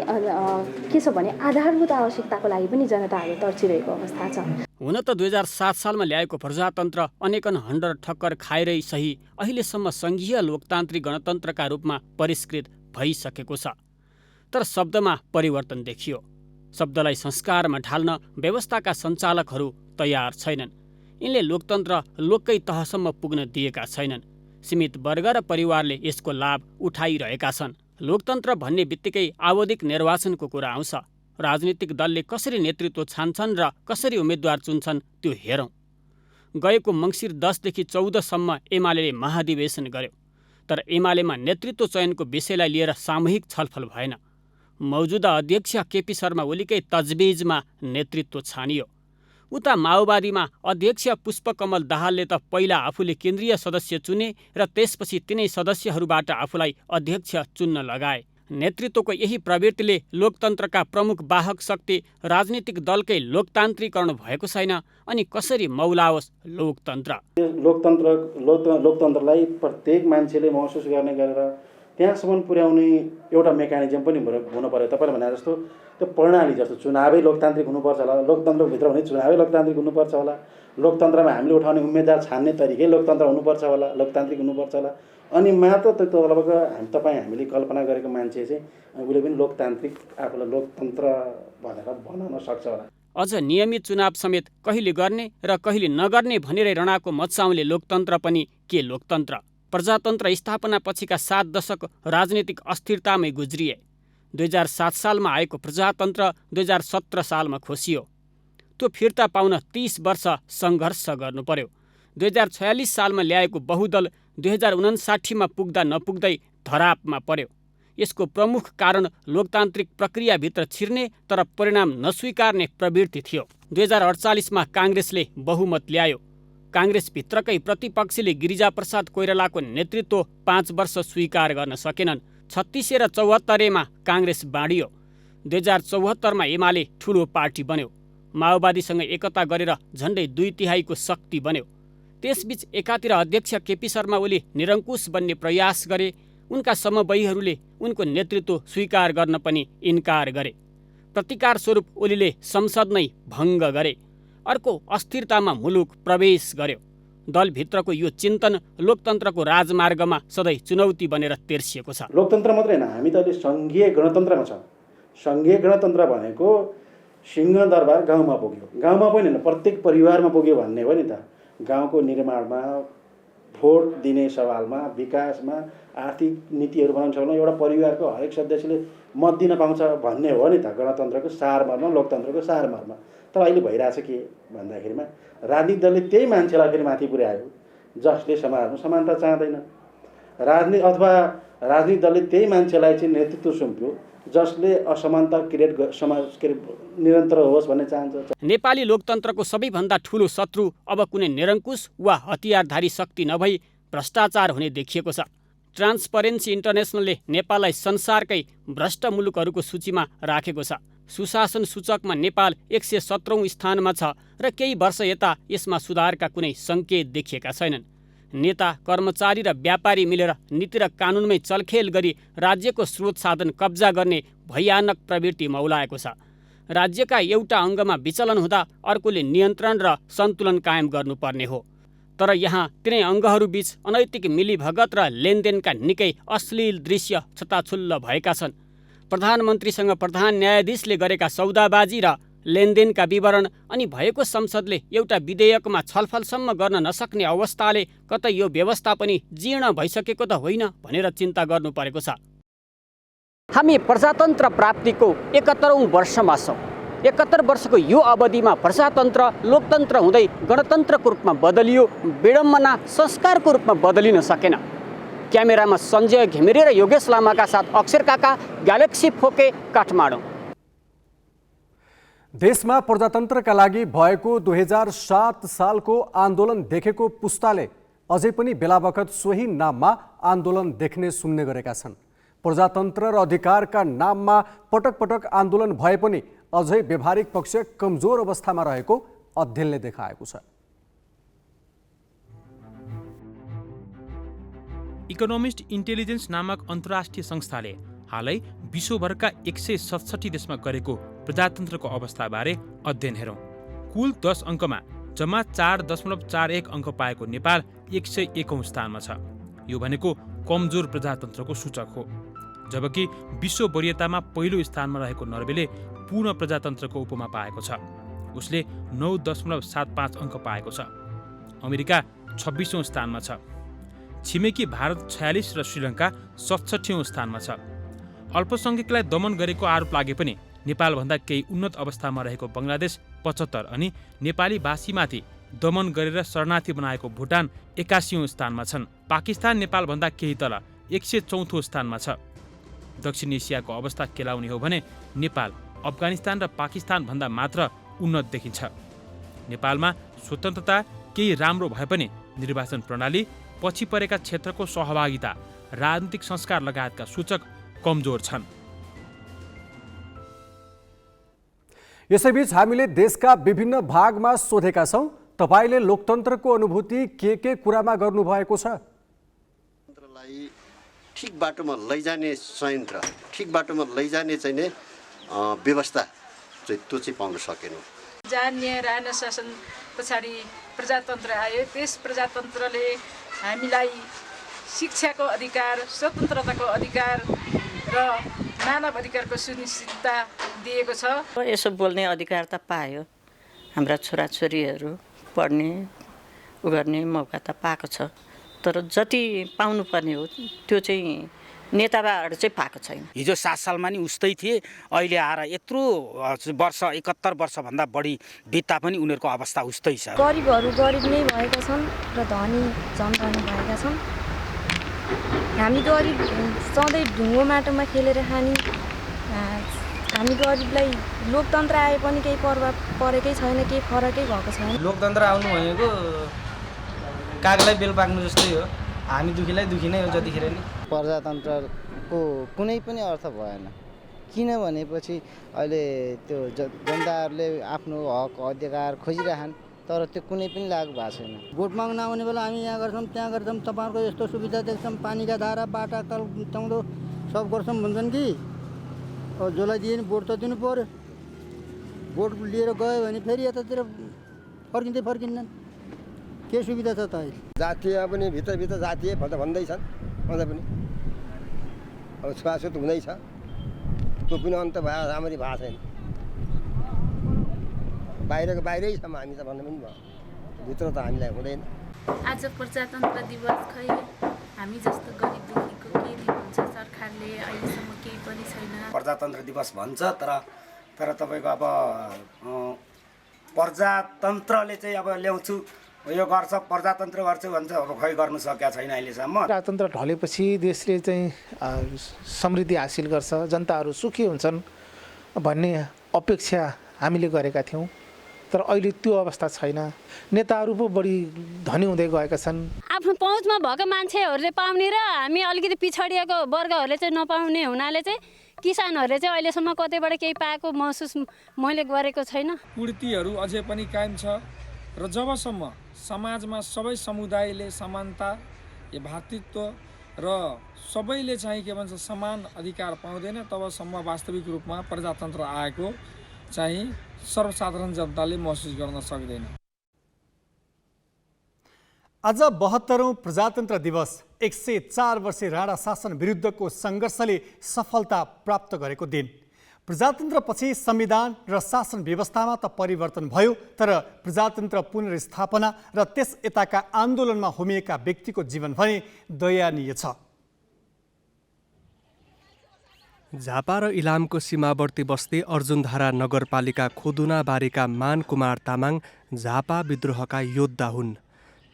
के छ भने आधारभूत आवश्यकताको लागि पनि जनताहरू तर्सिरहेको अवस्था छ। हुन त 2007 सालमा ल्याएको प्रजातन्त्र अनेकन हन्डर ठक्कर खाएरै सही अहिलेसम्म सङ्घीय लोकतान्त्रिक गणतन्त्रका रूपमा परिष्कृत भइसकेको छ। तर शब्दमा परिवर्तन देखियो। शब्दलाई संस्कारमा ढाल्न व्यवस्थाका सञ्चालकहरू तयार छैनन्। यिनले लोकतन्त्र लोककै तहसम्म पुग्न दिएका छैनन्। सीमित वर्ग र परिवारले यसको लाभ उठाइरहेका छन्। लोकतन्त्र भन्ने बित्तिकै आवधिक निर्वाचनको कुरा आउँछ। राजनीतिक दलले कसरी नेतृत्व छान्छन् र कसरी उम्मेद्वार चुन्छन् त्यो हेरौँ। गएको मङ्सिर 10 देखि 14 सम्म एमाले महाधिवेशन गर्यो। तर एमालेमा नेतृत्व चयनको विषयलाई लिएर सामूहिक छलफल भएन। मौजुदा अध्यक्ष केपी शर्मा ओलीकै तजबिजमा नेतृत्व छानियो। उता माओवादीमा अध्यक्ष पुष्पकमल दाहालले त पहिला आफूले केन्द्रीय सदस्य चुने र त्यसपछि तिनै सदस्यहरूबाट आफूलाई अध्यक्ष चुन्न लगाए। नेतृत्वको यही प्रवृत्तिले लोकतन्त्रका प्रमुख वाहक शक्ति राजनीतिक दलकै लोकतान्त्रिकरण भएको छैन। अनि कसरी मौलाओस् लोकतन्त्र? लोकतन्त्रलाई प्रत्येक मान्छेले महसुस गर्ने गरेर त्यहाँसम्म पुर्याउने एउटा मेकानिजम पनि हुनु पर्यो। तपाईँले भने जस्तो त्यो प्रणाली जस्तो चुनावै लोकतान्त्रिक हुनुपर्छ होला। लोकतन्त्रभित्र भने चुनावै लोकतान्त्रिक हुनुपर्छ होला। लोकतन्त्रमा हामीले उठाउने उम्मेदवार छान्ने तरिकै लोकतन्त्र हुनुपर्छ होला, लोकतान्त्रिक हुनुपर्छ होला। अनि मात्र त्यो हामीले कल्पना गरेको मान्छे चाहिँ उसले पनि लोकतान्त्रिक आफूलाई लोकतन्त्र भनेर बनाउन सक्छ होला। अझ नियमित चुनाव समेत कहिले गर्ने र कहिले नगर्ने भनेरै रणाको मच्चाउले लोकतन्त्र पनि के लोकतन्त्र? प्रजातन्त्र स्थापना पछिका 7 दशक राजनीतिक अस्थिरतामै गुज्रिए। 2007 सालमा आएको प्रजातन्त्र 2017 सालमा खोसियो। त्यो फिर्ता पाउन 30 वर्ष सङ्घर्ष गर्नु पर्यो। 2046 सालमा ल्याएको बहुदल 2059मा पुग्दा नपुग्दै धरापमा पर्यो। यसको प्रमुख कारण लोकतान्त्रिक प्रक्रियाभित्र छिर्ने तर परिणाम नस्वीकार्ने प्रवृत्ति थियो। 2048मा काङ्ग्रेसले बहुमत ल्यायो। काङ्ग्रेसभित्रकै प्रतिपक्षले गिरिजाप्रसाद कोइरालाको नेतृत्व 5 वर्ष स्वीकार गर्न सकेनन्। 36 र 74मा काङ्ग्रेस बाँडियो। 2074मा एमाले ठुलो पार्टी बन्यो। माओवादीसँग एकता गरेर झन्डै 2/3 शक्ति बन्यो। त्यसबीच एकातिर अध्यक्ष केपी शर्मा ओली निरङ्कुश बन्ने प्रयास गरे। उनका समवयीहरूले उनको नेतृत्व स्वीकार गर्न पनि इन्कार गरे। प्रतिकार स्वरूप ओलीले संसद नै भङ्ग गरे। अर्को अस्थिरतामा मुलुक प्रवेश गर्यो। दलभित्रको यो चिन्तन लोकतन्त्रको राजमार्गमा सधैँ चुनौती बनेर तेर्सिएको छ। लोकतन्त्र मात्रै होइन, हामी त अहिले सङ्घीय गणतन्त्रमा छौँ। सङ्घीय गणतन्त्र भनेको सिंहदरबार गाउँमा पुग्यो। गाउँमा पनि होइन, प्रत्येक परिवारमा पुग्यो भन्ने हो नि त। गाउँको निर्माणमा, भोट दिने सवालमा, विकासमा, आर्थिक नीतिहरू बनाउन सक्नु एउटा परिवारको हरेक सदस्यले मत दिन पाउँछ भन्ने हो नि त गणतन्त्रको सारमर्म, लोकतन्त्रको सारमर्म। तर अहिले भइरहेछ के भन्दाखेरिमा राजनीतिक दलले त्यही मान्छेलाई फेरि माथि पुर्यायो जसले समाजमा समानता चाहँदैन। राजनीतिक दलले त्यही मान्छेलाई चाहिँ नेतृत्व सुम्प्यो जसले असमानता निरन्तर होस् भन्ने चाहन्छ। नेपाली लोकतन्त्रको सबैभन्दा ठुलो शत्रु अब कुनै निरङ्कुश वा हतियारधारी शक्ति नभई भ्रष्टाचार हुने देखिएको छ। ट्रान्सपरेन्सी इन्टरनेसनलले नेपाललाई संसारकै भ्रष्ट मुलुकहरूको सूचीमा राखेको छ। सुशासन सूचकमा नेपाल 117औं स्थानमा छ र केही वर्ष यता यसमा सुधारका कुनै सङ्केत देखिएका छैनन्। नेता, कर्मचारी र व्यापारी मिलेर नीति र कानुनमै चलखेल गरी राज्यको स्रोत साधन कब्जा गर्ने भयानक प्रवृत्ति मौलाएको छ। राज्यका एउटा अङ्गमा विचलन हुँदा अर्कोले नियन्त्रण र सन्तुलन कायम गर्नुपर्ने हो। तर यहाँ तिनै अङ्गहरूबीच अनैतिक मिलीभगत र लेनदेनका निकै अश्लील दृश्य छताछुल्ल भएका छन्। प्रधानमन्त्रीसँग प्रधान न्यायाधीशले गरेका सौदाबाजी र लेनदेनका विवरण अनि भएको संसदले एउटा विधेयकमा छलफलसम्म गर्न नसक्ने अवस्थाले कतै यो व्यवस्था पनि जीर्ण भइसकेको त होइन भनेर चिन्ता गर्नु परेको छ। हामी प्रजातन्त्र प्राप्तिको 71औं वर्षमा छौँ। 71 वर्षको यो अवधिमा प्रजातन्त्र लोकतन्त्र हुँदै गणतन्त्रको रूपमा बदलियो, विडम्बना संस्कारको रूपमा बदलिन सकेन। क्यामेरामा सञ्जय घिमिरे र योगेश लामाका साथ अक्षर काका, ग्यालेक्सी फोके, काठमाडौँ। देशमा प्रजातन्त्रका लागि भएको 2007 सालको आन्दोलन देखेको पुस्ताले अझै पनि बेला बखत सोही नाममा आन्दोलन देख्ने सुन्ने गरेका छन्। प्रजातन्त्र र अधिकारका नाममा पटक पटक आन्दोलन भए पनि अझै व्यवहारिक पक्ष कमजोर अवस्थामा रहेको अध्ययनले देखाएको छ। इकोनोमिस्ट इन्टेलिजेन्स नामक अन्तर्राष्ट्रिय संस्थाले हालै विश्वभरका 167 देशमा गरेको प्रजातन्त्रको अवस्थाबारे अध्ययन हेरौँ। कुल 10 अङ्कमा जम्मा 4.41 अङ्क पाएको नेपाल 101औं स्थानमा छ। यो भनेको कमजोर प्रजातन्त्रको सूचक हो। जबकि विश्व वरीयतामा पहिलो स्थानमा रहेको नर्वेले पूर्ण प्रजातन्त्रको उपमा पाएको छ। उसले 9.75 अङ्क पाएको छ। अमेरिका 26औं स्थानमा छ। छिमेकी भारत 46 र श्रीलङ्का 67औं स्थानमा छ। अल्पसङ्ख्यकलाई दमन गरेको आरोप लागे पनि नेपालभन्दा केही उन्नत अवस्थामा रहेको बङ्गलादेश 75 अनि नेपाली भाषीमाथि दमन गरेर शरणार्थी बनाएको भुटान 81औं स्थानमा छन्। पाकिस्तान नेपालभन्दा केही तल 104औं स्थानमा छ। दक्षिण एसियाको अवस्था केलाउने हो भने नेपाल अफगानिस्तान र पाकिस्तानभन्दा मात्र उन्नत देखिन्छ। नेपालमा स्वतन्त्रता केही राम्रो भए पनि निर्वाचन प्रणाली, पछि परेका क्षेत्रको सहभागिता, राजनीतिक संस्कार लगायतका सूचक कमजोर छन्। यसैबीच हामीले देशका विभिन्न भागमा सोधेका छौँ, तपाईले लोकतन्त्रको अनुभूति के कुरामा गर्नुभएको छ? लोकतन्त्रलाई ठिक बाटोमा लैजाने संयन्त्र, ठिक बाटोमा लैजाने चाहिँ नै व्यवस्था चाहिँ त्यो चाहिँ पाउन सकेनौँ। जहाँ न्याय राजन शासन पछाडि प्रजातन्त्र आयो, त्यस प्रजातन्त्रले हामीलाई शिक्षाको अधिकार, स्वतन्त्रताको अधिकार र मानव अधिकारको सुनिश्चितता दिएको छ। यसो बोल्ने अधिकार त पायो, हाम्रा छोराछोरीहरू पढ्ने उ गर्ने मौका त पाएको छ, तर जति पाउनुपर्ने हो त्यो चाहिँ नेताबाट चाहिँ पाएको छैन। हिजो 7 सालमा नि उस्तै थिए, अहिले आएर यत्रो वर्ष 71 वर्षभन्दा बढी बित्दा पनि उनीहरूको अवस्था उस्तै छ। गरिबहरू गरिब नै भएका छन् र धनी झन् भएका छन्। हामी गरिब सधैँ ढुङ्गो माटोमा खेलेर खाने, हामी गरिबलाई लोकतन्त्र आए पनि केही प्रभाव परेकै छैन, केही फरकै भएको छैन। लोकतन्त्र आउनु भनेको कागलाई बेल पाक्नु जस्तै हो, हामी दुखीलाई दुखी नै हो जतिखेर नि। प्रजातन्त्रको कुनै पनि अर्थ भएन, किन भनेपछि अहिले त्यो जनताहरूले आफ्नो हक अधिकार खोजिरहन्, तर त्यो कुनै पनि लागु भएको छैन। भोट माग्न आउने बेला हामी यहाँ गर्छौँ त्यहाँ गर्छौँ, तपाईँहरूको यस्तो सुविधा देख्छौँ, पानीका धारा बाटा ताउँदो सब गर्छौँ भन्छन् कि जसलाई दिए नि भोट त दिनु पऱ्यो। भोट लिएर गयो भने फेरि यतातिर फर्किँदैनन्, के सुविधा छ त अहिले? जातीय पनि भित्रभित्र जातीय भन्दैछन्, भन्दा पनि अब छुवाछुत हुँदैछ, त्यो पनि अन्त भयो राम्ररी भएको छैन। बाहिरको बाहिरै छौँ हामी त भन्नु पनि भयो, भित्र त हामीलाई हुँदैन। आज प्रजातन्त्र दिवस, खै हामी जस्तो गरिब दुखीको के दिन्छ सरकारले? अहिलेसम्म केही पनि छैन। प्रजातन्त्र दिवस भन्छ, तर तपाईँको अब प्रजातन्त्रले चाहिँ अब ल्याउँछु यो गर्छ, प्रजातन्त्र गर्छु भन्छ, अब खै गर्नु सकेका छैन अहिलेसम्म। प्रजातन्त्र ढलेपछि देशले चाहिँ समृद्धि हासिल गर्छ, जनताहरू सुखी हुन्छन् भन्ने अपेक्षा हामीले गरेका थियौँ, तर अहिले त्यो अवस्था छैन। नेताहरू पो बढी धनी हुँदै गएका छन्। आफ्नो पहुँचमा भएको मान्छेहरूले पाउने र हामी अलिकति पिछडिएको वर्गहरूले चाहिँ नपाउने हुनाले चाहिँ किसानहरूले चाहिँ अहिलेसम्म कतैबाट केही पाएको महसुस मैले गरेको छैन। कुर्तीहरू अझै पनि कायम छ र जबसम्म समाजमा सबै समुदायले समानता, यो भातृत्व र सबैले चाहिँ के भन्छ समान अधिकार पाउँदैन, तबसम्म वास्तविक रूपमा प्रजातन्त्र आएको चाहिँ सर्वसाधारण जनताले महसुस गर्न सक्दैन। आज 72औं प्रजातन्त्र दिवस 104 वर्षे राणा शासन विरुद्धको सङ्घर्षले सफलता प्राप्त गरेको दिन। प्रजातन्त्रपछि संविधान र शासन व्यवस्थामा त परिवर्तन भयो, तर प्रजातन्त्र पुनर्स्थापना र त्यस यताका आन्दोलनमा होमिएका व्यक्तिको जीवन भने दयनीय छ। झापा र इलामको सीमावर्ती बस्ती अर्जुनधारा नगरपालिका खोदुनाबारीका मान कुमार तामाङ झापा विद्रोहका योद्धा हुन्।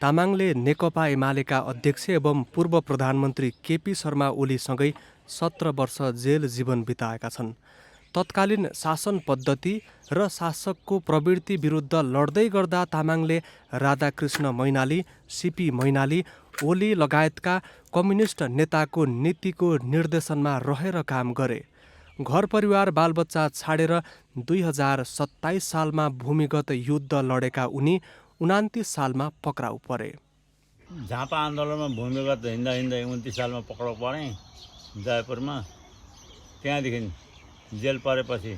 तामाङले नेकपा एमालेका अध्यक्ष एवं पूर्व प्रधानमन्त्री केपी शर्मा ओलीसँगै 17 वर्ष जेल जीवन बिताएका छन्। तत्कालीन शासन पद्धति र शासकको प्रवृत्ति विरुद्ध लड्दै गर्दा तामाङले राधाकृष्ण मैनाली, सीपी मैनाली, ओली लगायतका कम्युनिस्ट नेताको नीतिको निर्देशनमा रहेर काम गरे। घर परिवार बालबच्चा छाडेर 2027 सालमा भूमिगत युद्ध लडेका उनी 29 सालमा पक्राउ परे। झापा आन्दोलनमा भूमिगत हिँड्दा 29 सालमा पक्राउ परेँ जयपुरमा। त्यहाँदेखि जेल परेपछि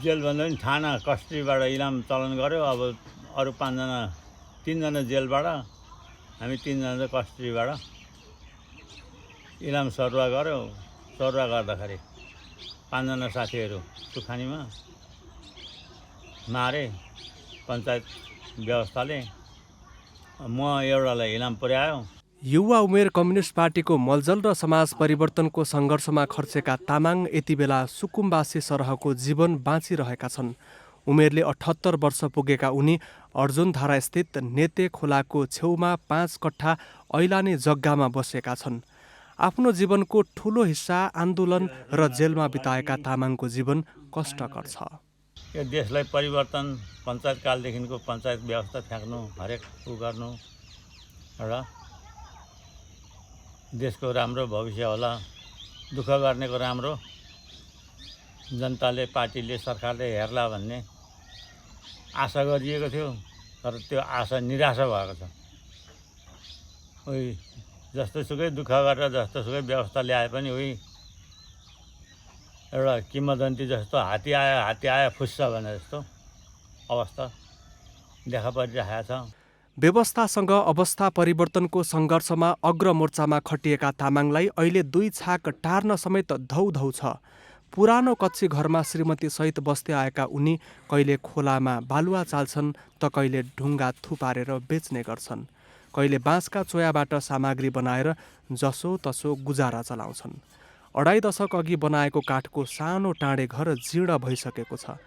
जेलभन्दा पनि थाना कस्टडीबाट इलाम चलन गऱ्यो। अब अरू 3जना जेलबाट, हामी 3जना चाहिँ कस्टडीबाट इलाम सरुवा गऱ्यो। सरुवा गर्दाखेरि 5जना साथीहरू सुखानीमा मारे पञ्चायत व्यवस्थाले। म एउटालाई इलाम पुर्यायो। युवा उमेर कम्युनिस्ट पार्टीको मलजल र समाज परिवर्तनको सङ्घर्षमा खर्चेका तामाङ यति बेला सुकुम्बासी सरहको जीवन बाँचिरहेका छन्। उमेरले 78 वर्ष पुगेका उनी अर्जुनधारा स्थित नेते खोलाको छेउमा 5 कट्ठा ऐलानी जग्गामा बसेका छन्। आफ्नो जीवनको ठूलो हिस्सा आन्दोलन र जेलमा बिताएका तामाङको जीवन कष्टकर छ। यो देशलाई परिवर्तन, पञ्चायत कालदेखिको पञ्चायत व्यवस्था फ्याँक्नु, हरेक गर्नु र देशको राम्रो भविष्य होला, दुःख गर्नेको राम्रो, जनताले, पार्टीले, सरकारले हेर्ला भन्ने आशा गरिएको थियो। तर त्यो आशा निराशा भएको छ। उही जस्तोसुकै दुःख गरेर जस्तोसुकै व्यवस्था ल्याए पनि उही एउटा किंवदन्ती जस्तो हात्ती आयो फुस्छ भने जस्तो अवस्था देखा परिरहेको छ। व्यवस्थासँग अवस्था परिवर्तनको सङ्घर्षमा अग्रमोर्चामा खटिएका तामाङलाई अहिले 2 छाक टार्न समेत धौधौ छ। पुरानो कच्ची घरमा श्रीमती सहित बस्दै आएका उनी कहिले खोलामा बालुवा चाल्छन् त कहिले ढुङ्गा थुपारेर बेच्ने गर्छन्। कहिले बाँसका चोयाबाट सामग्री बनाएर जसो तसो गुजारा चलाउँछन्। 2.5 दशक अघि बनाएको काठको सानो टाँडे घर जीर्ण भइसकेको छ।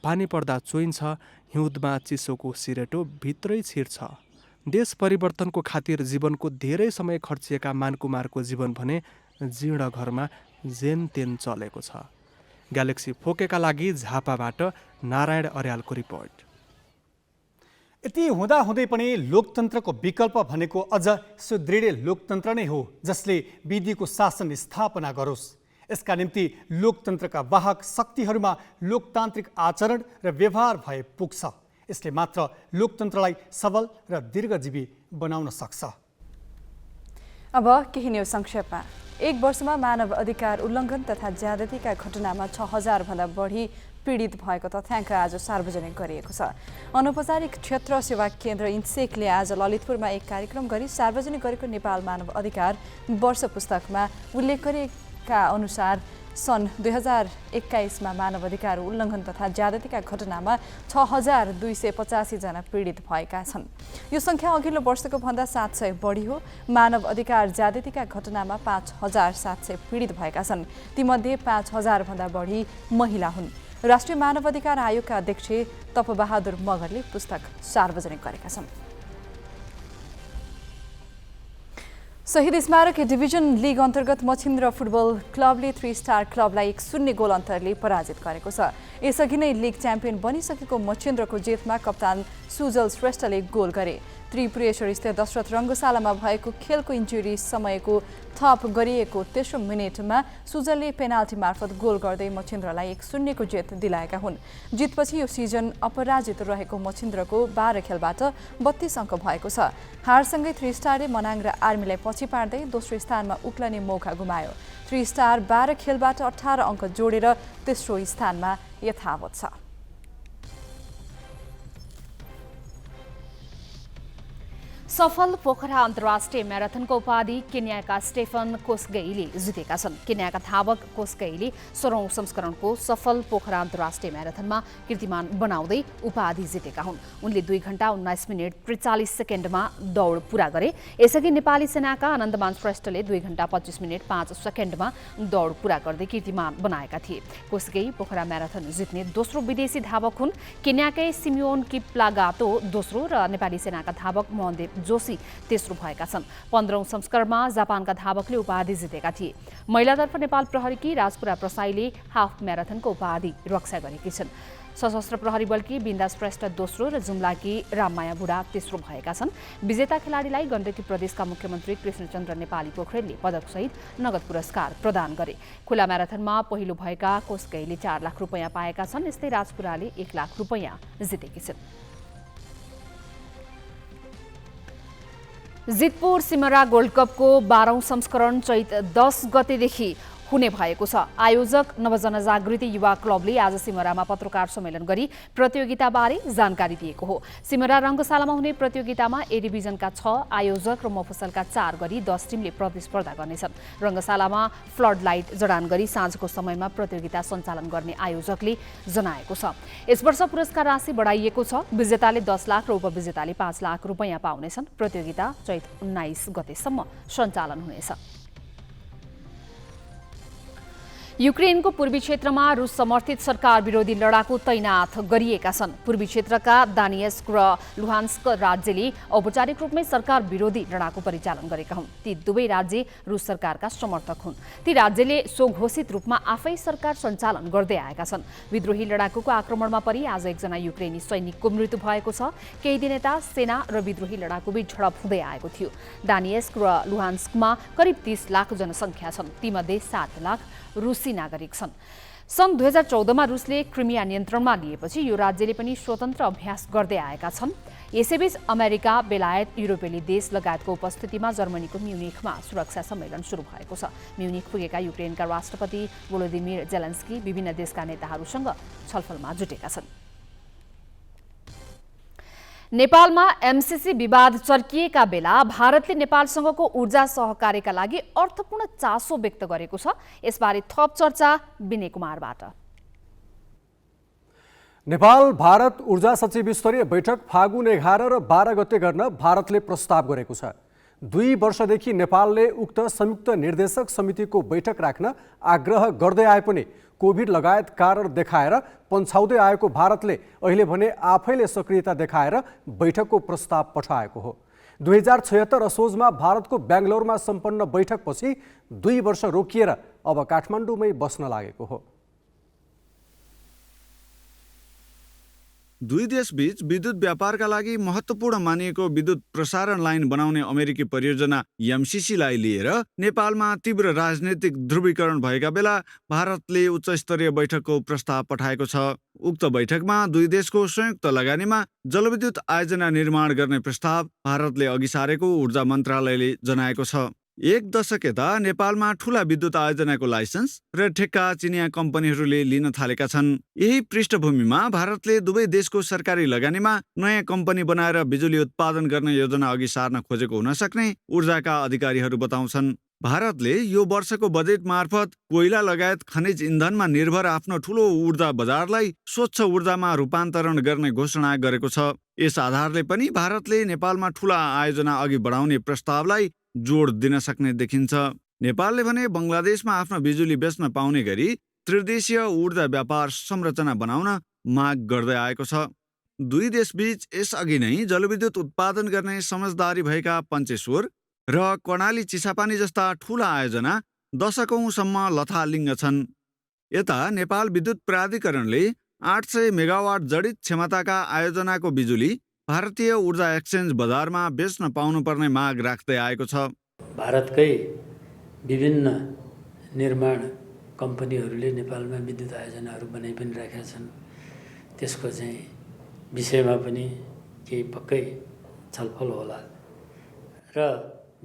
पानी पर्दा चोइन्छ, हिउँदमा चिसोको सिरेटो भित्रै छिर्छ। देश परिवर्तनको खातिर जीवनको धेरै समय खर्चिएका मानकुमारको जीवन भने जीर्ण घरमा जेन तेन चलेको छ। ग्यालेक्सी फोकेका लागि झापाबाट नारायण अर्यालको रिपोर्ट। यति हुँदाहुँदै पनि लोकतन्त्रको विकल्प भनेको अझ सुदृढ लोकतन्त्र नै हो, जसले विधिको शासन स्थापना गरोस्। यसका निम्ति लोकतन्त्रका वाहक शक्तिहरूमा लोकतान्त्रिक आचरण र व्यवहार भए पुग्छ। यसले मात्र लोकतन्त्रलाई सबल र दीर्घजीवी बनाउन सक्छ। अब केही न्यूज संक्षेपमा। 1 वर्षमा मानव अधिकार उल्लङ्घन तथा ज्यादतीका घटनामा 6000 भन्दा बढी पीडित भएको तथ्याङ्क आज सार्वजनिक गरिएको छ। अनौपचारिक क्षेत्र सेवा केन्द्र इन्सेकले आज ललितपुरमा एक कार्यक्रम गरी सार्वजनिक गरेको नेपाल मानव अधिकार वर्ष पुस्तकमा उल्लेख गरेका अनुसार सन् 2021 मा मानव अधिकार उल्लङ्घन तथा ज्यादतीका घटनामा 6285 जना पीडित भएका छन्। यो सङ्ख्या अघिल्लो वर्षको भन्दा 700 बढी हो। मानव अधिकार ज्यादतीका घटनामा 5700 पीडित भएका छन्। तीमध्ये 5000 भन्दा बढी महिला हुन्। राष्ट्रिय मानव अधिकार आयोगका अध्यक्ष तपबहादुर मगरले पुस्तक सार्वजनिक गरेका छन्। शहीद स्मारक डिभिजन लिग अन्तर्गत मछिन्द्र फुटबल क्लबले 3 स्टार क्लबलाई 1-0 गोल अन्तरले पराजित गरेको छ। यसअघि नै लिग च्याम्पियन बनिसकेको मछिन्द्रको जितमा कप्तान सुजल श्रेष्ठले गोल गरे। त्रिपुरेश्वर स्थित दशरथ रङ्गशालामा भएको खेलको इन्जुरी समयको थप गरिएको 3औं मिनेटमा सुजलले पेनाल्टी मार्फत गोल गर्दै मछिन्द्रलाई 1-0 को जित दिलाएका हुन्। जितपछि यो सिजन अपराजित रहेको मछिन्द्रको 12 खेलबाट 32 अङ्क भएको छ। हारसँगै 3 स्टारले मनाङ र आर्मीलाई पछि पार्दै दोस्रो स्थानमा उक्लने मौका गुमायो। 3 स्टार 12 खेलबाट 18 अङ्क जोडेर तेस्रो स्थानमा यथावत छ। सफल पोखरा अन्तर्राष्ट्रिय म्याराथनको उपाधि केन्याका स्टेफन कोस्गेईले जितेका छन्। केन्याका धावक कोस्गेईले 16औं संस्करणको सफल पोखरा अन्तर्राष्ट्रिय म्याराथनमा कीर्तिमान बनाउँदै उपाधि जितेका हुन्। उनले 2 घण्टा 19 मिनेट 43 सेकेन्डमा दौड पूरा गरे। यसअघि नेपाली सेनाका आनन्दमान श्रेष्ठले 2 घण्टा 25 मिनेट 5 सेकेन्डमा दौड पूरा गर्दै कीर्तिमान बनाएका थिए। कोस्गेई पोखरा म्याराथन जित्ने दोस्रो विदेशी धावक हुन्। केन्याकै सिमियोन किप्लागातो दोस्रो र नेपाली सेनाका धावक मोहनदेव जोशी तेस्रो भएका छन्। 15औं संस्करणमा जापानका धावकले उपाधि जितेका थिए। महिलातर्फ नेपाल प्रहरीकी राजपुरा प्रसाईले हाफ म्याराथनको उपाधि रक्षा गरेकी छिन्। सशस्त्र प्रहरी बलकी बिन्दा श्रेष्ठ दोस्रो र जुम्लाकी राममाया बुढा तेस्रो भएका छन्। विजेता खेलाडीलाई गण्डकी प्रदेशका मुख्यमन्त्री कृष्णचन्द्र नेपाली पोखरेलले पदकसहित नगद पुरस्कार प्रदान गरे। खुला म्याराथनमा पहिलो भएका कोस्गेईले 4 लाख रुपैयाँ पाएका छन्। यस्तै राजपुराले 1 लाख रुपैयाँ जितेकी छिन्। जितपुर सिमरा गोल्ड कपको 12औं संस्करण चैत 10 गतेदेखि हुने भएको छ। आयोजक नवजनजागृति युवा क्लबले आज सिमरामा पत्रकार सम्मेलन गरी प्रतियोगिताबारे जानकारी दिएको हो। सिमरा रङ्गशालामा हुने प्रतियोगितामा ए डिभिजनका 6 आयोजक र मफसलका 4 गरी 10 टिमले प्रतिस्पर्धा गर्नेछन्। रङ्गशालामा फ्लड लाइट जडान गरी साँझको समयमा प्रतियोगिता सञ्चालन गर्ने आयोजकले जनाएको छ। यस वर्ष पुरस्कार राशि बढाइएको छ। विजेताले 10 लाख र उपविजेताले 5 लाख रुपैयाँ पाउनेछन्। प्रतियोगिता चैत 19 गतेसम्म सञ्चालन हुनेछ। युक्रेनको पूर्वी क्षेत्रमा रुस समर्थित सरकार विरोधी लडाकु तैनात गरिएका छन्। पूर्वी क्षेत्रका दानियस्क र लुहान्स्क राज्यले औपचारिक रूपमै सरकार विरोधी लडाकु परिचालन गरेका हुन्। ती दुवै राज्य रुस सरकारका समर्थक हुन्। ती राज्यले स्वघोषित रूपमा आफै सरकार सञ्चालन गर्दै आएका छन्। विद्रोही लडाकुको आक्रमणमा परि आज एकजना युक्रेनी सैनिकको मृत्यु भएको छ। केही दिन यता सेना र विद्रोही लडाकुबीच झडप हुँदै आएको थियो। दानियस्क र लुहान्स्कमा करिब 30 लाख जनसङ्ख्या छन्। तीमध्ये 7 लाख रुसी नागरिक छन्। सन् 2014मा रुसले क्रिमिया नियन्त्रणमा लिएपछि यो राज्यले पनि स्वतन्त्र अभ्यास गर्दै आएका छन्। यसैबीच अमेरिका, बेलायत, युरोपेली देश लगायतको उपस्थितिमा जर्मनीको म्युनिखमा सुरक्षा सम्मेलन सुरु भएको छ। म्युनिख पुगेका युक्रेनका राष्ट्रपति भोलोदिमिर जेलेन्स्की विभिन्न देशका नेताहरूसँग छलफलमा जुटेका छन्। नेपालमा एमसीसी विवाद चर्किएका बेला भारतले नेपालसँगको ऊर्जा सहकार्यका लागि अर्थपूर्ण चासो व्यक्त गरेको छ। यसबारे थप चर्चा विनय कुमारबाट। नेपाल भारत ऊर्जा सचिव स्तरीय बैठक फागुन 11 र 12 गते गर्न भारतले प्रस्ताव गरेको छ। 2 वर्षदेखि नेपालले उक्त संयुक्त निर्देशक समितिको बैठक राख्न आग्रह गर्दै आए पनि कोभिड लगायत कारण देखाएर पन्छाउँदै आएको भारतले अहिले भने आफैले सक्रियता देखाएर बैठकको प्रस्ताव पठाएको हो। 2076 असोजमा भारतको बेङ्गलोरमा सम्पन्न बैठकपछि 2 वर्ष रोकिएर अब काठमाडौँमै बस्न लागेको हो। दुई देशबीच विद्युत व्यापारका लागि महत्त्वपूर्ण मानिएको विद्युत प्रसारण लाइन बनाउने अमेरिकी परियोजना एमसीसीलाई लिएर नेपालमा तीव्र राजनीतिक ध्रुवीकरण भएका बेला भारतले उच्चस्तरीय बैठकको प्रस्ताव पठाएको छ। उक्त बैठकमा 2 देशको संयुक्त लगानीमा जलविद्युत आयोजना निर्माण गर्ने प्रस्ताव भारतले अघि सारेको ऊर्जा मन्त्रालयले जनाएको छ। 1 दशक यता नेपालमा ठूला विद्युत आयोजनाको लाइसेन्स र ठेक्का चिनिया कम्पनीहरूले लिन थालेका छन्। यही पृष्ठभूमिमा भारतले दुवै देशको सरकारी लगानीमा नयाँ कम्पनी बनाएर बिजुली उत्पादन गर्ने योजना अघि सार्न खोजेको हुन सक्ने ऊर्जाका अधिकारीहरू बताउँछन्। भारतले यो वर्षको बजेट मार्फत कोइला लगायत खनिज इन्धनमा निर्भर आफ्नो ठूलो ऊर्जा बजारलाई स्वच्छ ऊर्जामा रूपान्तरण गर्ने घोषणा गरेको छ। यस आधारले पनि भारतले नेपालमा ठूला आयोजना अघि बढाउने प्रस्तावलाई जोड दिन सक्ने देखिन्छ। नेपालले भने बङ्गलादेशमा आफ्नो बिजुली बेच्न पाउने गरी त्रिदेशीय ऊर्जा व्यापार संरचना बनाउन माग गर्दै आएको छ। 2 देशबीच यसअघि नै जलविद्युत उत्पादन गर्ने समझदारी भएका पञ्चेश्वर र कर्णाली चिसापानी जस्ता ठूला आयोजना दशकौंसम्म लथालिङ्ग छन्। यता नेपाल विद्युत प्राधिकरणले 800 मेगावाट जडित क्षमताका आयोजनाको बिजुली भारतीय ऊर्जा एक्सचेन्ज बजारमा बेच्न पाउनुपर्ने माग राख्दै आएको छ। भारतकै विभिन्न निर्माण कम्पनीहरूले नेपालमा विद्युत आयोजनाहरू बनाइ पनि राखेका छन्। त्यसको चाहिँ विषयमा पनि केही पक्कै छलफल होला र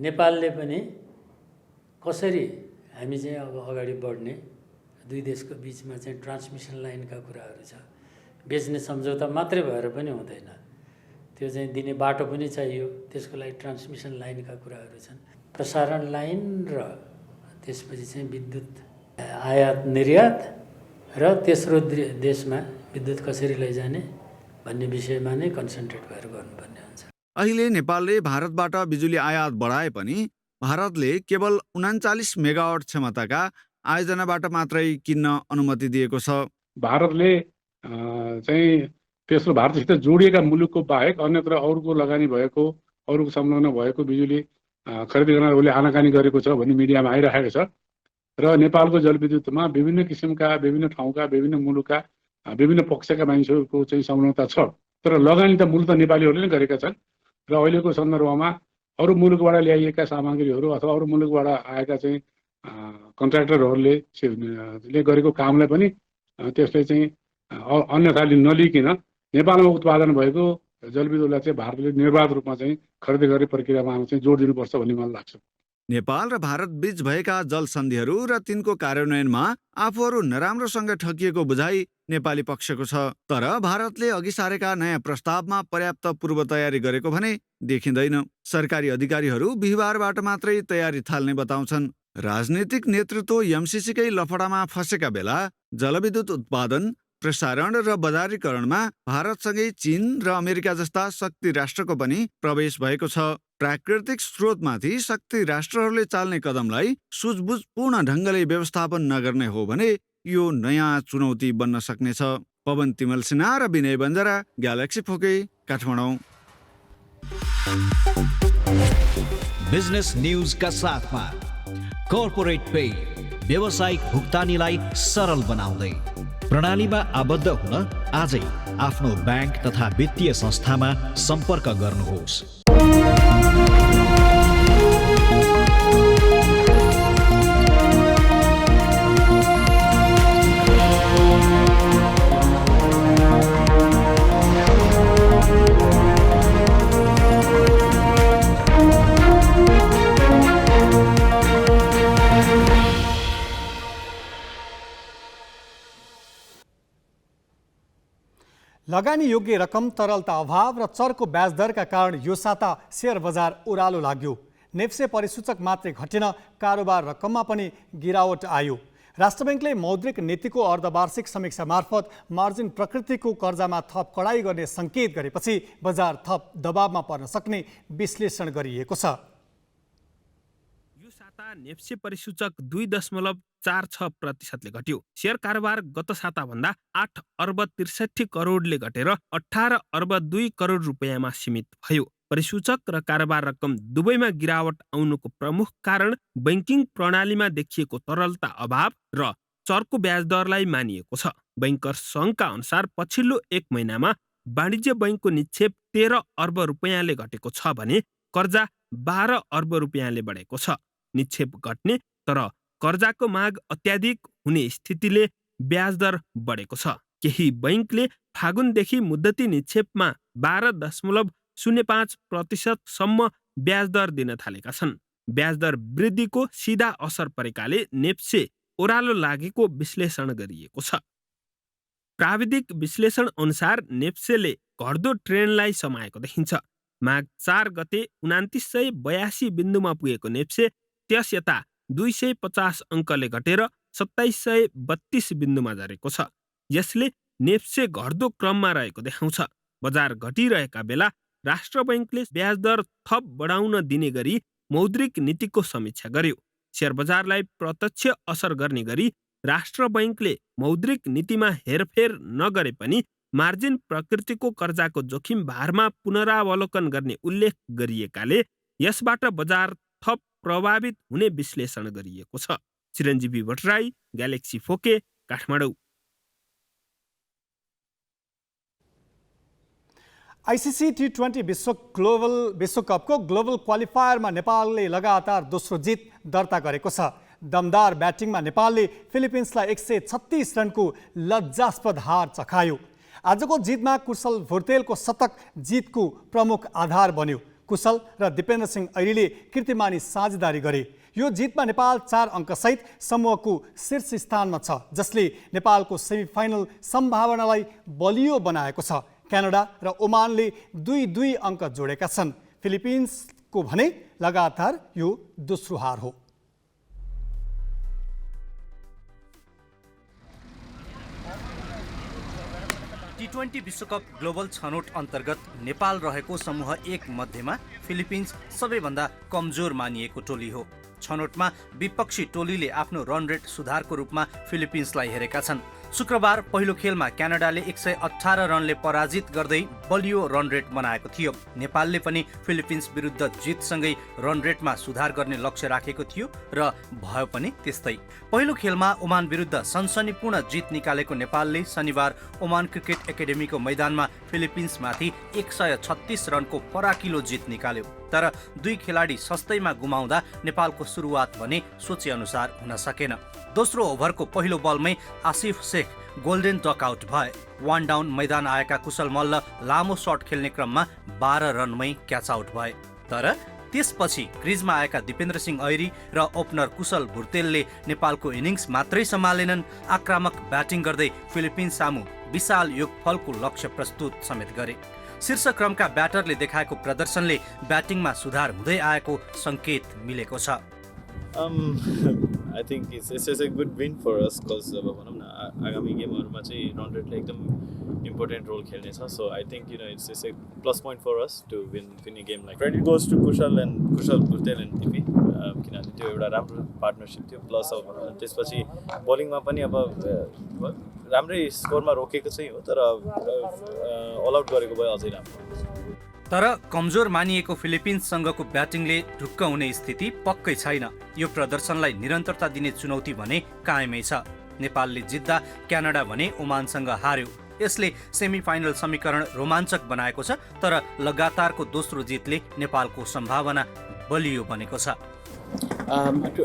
नेपालले पनि कसरी हामी चाहिँ अब अगाडि बढ्ने 2 देशको बिचमा चाहिँ ट्रान्समिसन लाइनका कुराहरू छ। बेच्ने सम्झौता मात्रै भएर पनि हुँदैन। त्यो चाहिँ दिने बाटो पनि चाहियो। त्यसको लागि ट्रान्समिसन लाइनका कुराहरू छन्, प्रसारण लाइन र त्यसपछि चाहिँ विद्युत आयात निर्यात र तेस्रो देशमा विद्युत कसरी लैजाने भन्ने विषयमा नै कन्सन्ट्रेट भएर गर्नुपर्ने हुन्छ। अहिले नेपालले भारतबाट बिजुली आयात बढाए पनि भारतले केवल 39 मेगावाट क्षमताका आयोजनाबाट मात्रै किन्न अनुमति दिएको छ। भारतले चाहिँ तेस्रो भारतसित जोडिएका मुलुकको बाहेक अन्यत्र अरूको लगानी भएको, अरूको संलग्न भएको बिजुली खरिद गर्न उसले आनाकानी गरेको छ भन्ने मिडियामा आइरहेको छ। र नेपालको जलविद्युतमा विभिन्न किसिमका, विभिन्न ठाउँका, विभिन्न मुलुकका, विभिन्न पक्षका मानिसहरूको चाहिँ संलग्नता छ। तर लगानी त मूलत नेपालीहरूले नै गरेका छन्। र अहिलेको सन्दर्भमा अरू मुलुकबाट ल्याइएका सामग्रीहरू अथवा अरू मुलुकबाट आएका चाहिँ कन्ट्र्याक्टरहरूले गरेको कामलाई पनि त्यसले चाहिँ अन्यथा नलिकन नेपालमा उत्पादन भएको जलविद्युतलाई चाहिँ भारतले निर्बाध रूपमा चाहिँ खरिद गर्ने प्रक्रियामा चाहिँ जोड दिनुपर्छ भन्ने मलाई लाग्छ। नेपाल र भारत बीच भएका जल सन्धिहरू र तिनको कार्यान्वयनमा आफूहरू नराम्रोसँग ठगिएको बुझाइ नेपाली पक्षको छ। तर भारतले अघि सारेका नयाँ प्रस्तावमा पर्याप्त पूर्व तयारी गरेको भने देखिँदैन। सरकारी अधिकारीहरू बिहिबारबाट मात्रै तयारी थाल्ने बताउँछन्। राजनीतिक नेतृत्व एमसिसीकै लफडामा फँसेका बेला जलविद्युत उत्पादन, प्रसारण र बजारीकरणमा भारतसँगै चीन र अमेरिका जस्ता शक्ति राष्ट्रको पनि प्रवेश भएको छ। प्राकृतिक स्रोतमाथि शक्ति राष्ट्रहरूले चाल्ने कदमलाई सुझबुझपूर्ण ढङ्गले व्यवस्थापन नगर्ने हो भने यो नयाँ चुनौती बन्न सक्नेछ। पवन तिमल सिन्हा र विनय बन्जारा, ग्यालेक्सी फोके, काठमाडौँ। बिजनेस न्यूजका साथमा कर्पोरेट पे व्यावसायिक भुक्तानीलाई सरल बनाउँदै प्रणालीमा आबद्ध हुन आजै आफ्नो ब्याङ्क तथा वित्तीय संस्थामा सम्पर्क गर्नुहोस्। लगानी योग्य रकम, तरलता अभाव र चर्को ब्याज दरका कारण यो साता शेयर बजार ओह्रालो लाग्यो। नेप्से परिसूचक मात्रै घटेन, कारोबार रकममा पनि गिरावट आयो। राष्ट्र ब्याङ्कले मौद्रिक नीतिको अर्धवार्षिक समीक्षा मार्फत मार्जिन प्रकृतिको कर्जामा थप कडाई गर्ने सङ्केत गरेपछि बजार थप दबावमा पर्न सक्ने विश्लेषण गरिएको छ। नेप्से परिसूचक 2.46% घट्यो। शेयर कारोबार गत साता भन्दा 8 अर्ब 63 करोडले घटेर 18 अर्ब 2 करोड रुपियाँमा सीमित भयो। परिसूचक र कारोबार रकम दुवैमा गिरावट आउनुको प्रमुख कारण बैंकिङ प्रणालीमा देखिएको तरलता अभाव र चर्को ब्याज दरलाई मानिएको छ। बैंकर्स सङ्घका अनुसार पछिल्लो 1 महिनामा वाणिज्य बैंकको निक्षेप 13 अर्ब रुपियाँले घटेको छ भने कर्जा 12 अर्ब रुपियाँले बढेको छ। निक्षेप घट्ने तर कर्जाको माग अत्याधिक हुने स्थितिले ब्याज दर बढेको छ। केही बैंकले फागुनदेखि मुद्दती निक्षेपमा 12.05% सम्म ब्याज दर दिन थालेका छन्। ब्याज दर वृद्धिको सिधा असर परेकाले नेप्से ओह्रालो लागेको विश्लेषण गरिएको छ। प्राविधिक विश्लेषण अनुसार नेप्सेले घट्दो ट्रेन्डलाई समाएको देखिन्छ। माघ 4 गते 2982 बिन्दुमा पुगेको नेप्से त्यस यता 250 अङ्कले घटेर 2732 बिन्दुमा झरेको छ। यसले नेप्से घट्दो क्रममा रहेको देखाउँछ। बजार घटिरहेका बेला राष्ट्र बैंकले ब्याज दर थप बढाउन दिने गरी मौद्रिक नीतिको समीक्षा गर्यो। शेयर बजारलाई प्रत्यक्ष असर गर्ने गरी राष्ट्र बैंकले मौद्रिक नीतिमा हेरफेर नगरे पनि मार्जिन प्रकृतिको कर्जाको जोखिम भारमा पुनरावलोकन गर्ने उल्लेख गरिएकाले यसबाट बजार थप प्रभावित हुने विश्लेषण गरिएको छ। चिरञ्जीवी भट्टराई, ग्यालेक्सी फोके, काठमाडौँ। आइसिसी T20 विश्वकपको ग्लोबल क्वालिफायरमा नेपालले लगातार दोस्रो जित दर्ता गरेको छ। दमदार ब्याटिङमा नेपालले फिलिपिन्सलाई 136 रनको लज्जास्पद हार चखायो। आजको जितमा कुशल भुर्तेलको शतक जितको प्रमुख आधार बन्यो। कुशल र दिपेन्द्र सिंह ऐरीले कीर्तिमानी साझेदारी गरे। यो जितमा नेपाल 4 अङ्कसहित समूहको शीर्ष स्थानमा छ, जसले नेपालको सेमिफाइनल सम्भावनालाई बलियो बनाएको छ। क्यानाडा र ओमानले 2-2 अङ्क जोडेका छन्। फिलिपिन्सको भने लगातार यो दोस्रो हार हो। T20 विश्वकप ग्लोबल छनौट अन्तर्गत नेपाल रहेको समूह 1 मध्येमा फिलिपिन्स सबैभन्दा कमजोर मानिएको टोली हो। छनौटमा विपक्षी टोलीले आफ्नो रन रेट सुधारको रूपमा फिलिपिन्सलाई हेरेका छन्। शुक्रबार पहिलो खेलमा क्यानाडाले 118 रनले पराजित गर्दै बलियो रन रेट बनाएको थियो। नेपालले पनि फिलिपिन्स विरुद्ध जितसँगै रन रेटमा सुधार गर्ने लक्ष्य राखेको थियो र भयो पनि त्यस्तै। पहिलो खेलमा ओमान विरुद्ध सनसनीपूर्ण जित निकालेको नेपालले शनिबार ओमान क्रिकेट एकाडेमीको मैदानमा फिलिपिन्समाथि 136 रनको पराकिलो जित निकाल्यो। तर 2 खेलाडी सस्तैमा गुमाउँदा नेपालको सुरुवात भने सोचे अनुसार हुन सकेन। दोस्रो ओभरको पहिलो बलमै आसिफ शेख गोल्डन डकआउट भए। 1 डाउन मैदान आएका कुशल मल्ल लामो शट खेल्ने क्रममा 12 रनमै क्याच आउट भए। तर त्यसपछि क्रिजमा आएका दिपेन्द्र सिंह ऐरी र ओपनर कुशल भुर्तेलले नेपालको इनिङ्स मात्रै सम्हालेनन्, आक्रामक ब्याटिङ गर्दै फिलिपिन्स सामु विशाल योगफलको लक्ष्य प्रस्तुत समेत गरे। शीर्ष क्रमका ब्याटरले देखाएको प्रदर्शनले ब्याटिङमा सुधार हुँदै आएको सङ्केत मिलेको छ। I think it's a good win for us because भनौँ न आगामी गेमहरुमा चाहिँ रन रेटले एकदम इम्पोर्टेन्ट रोल खेल्ने छ। So I think it's a plus point for us to win a game like credit goes to Kushal Bhurtel and DP किनभने त्यो एउटा राम्रो पार्टनरशिप थियो। प्लस अब त्यसपछि बलिङमा पनि अब राम्रै स्कोरमा रोकेको चाहिँ हो, तर अल आउट गरेको भए अझै राम्रो। तर कमजोर मानिएको फिलिपिन्ससँगको ब्याटिङले ढुक्क हुने स्थिति पक्कै छैन। यो प्रदर्शनलाई निरन्तरता दिने चुनौती भने कायमै छ। नेपालले जित्दा क्यानाडा भने ओमानसँग हार्यो। यसले सेमिफाइनल समीकरण रोमाञ्चक बनाएको छ, तर लगातारको दोस्रो जितले नेपालको सम्भावना बलियो बनेको छ।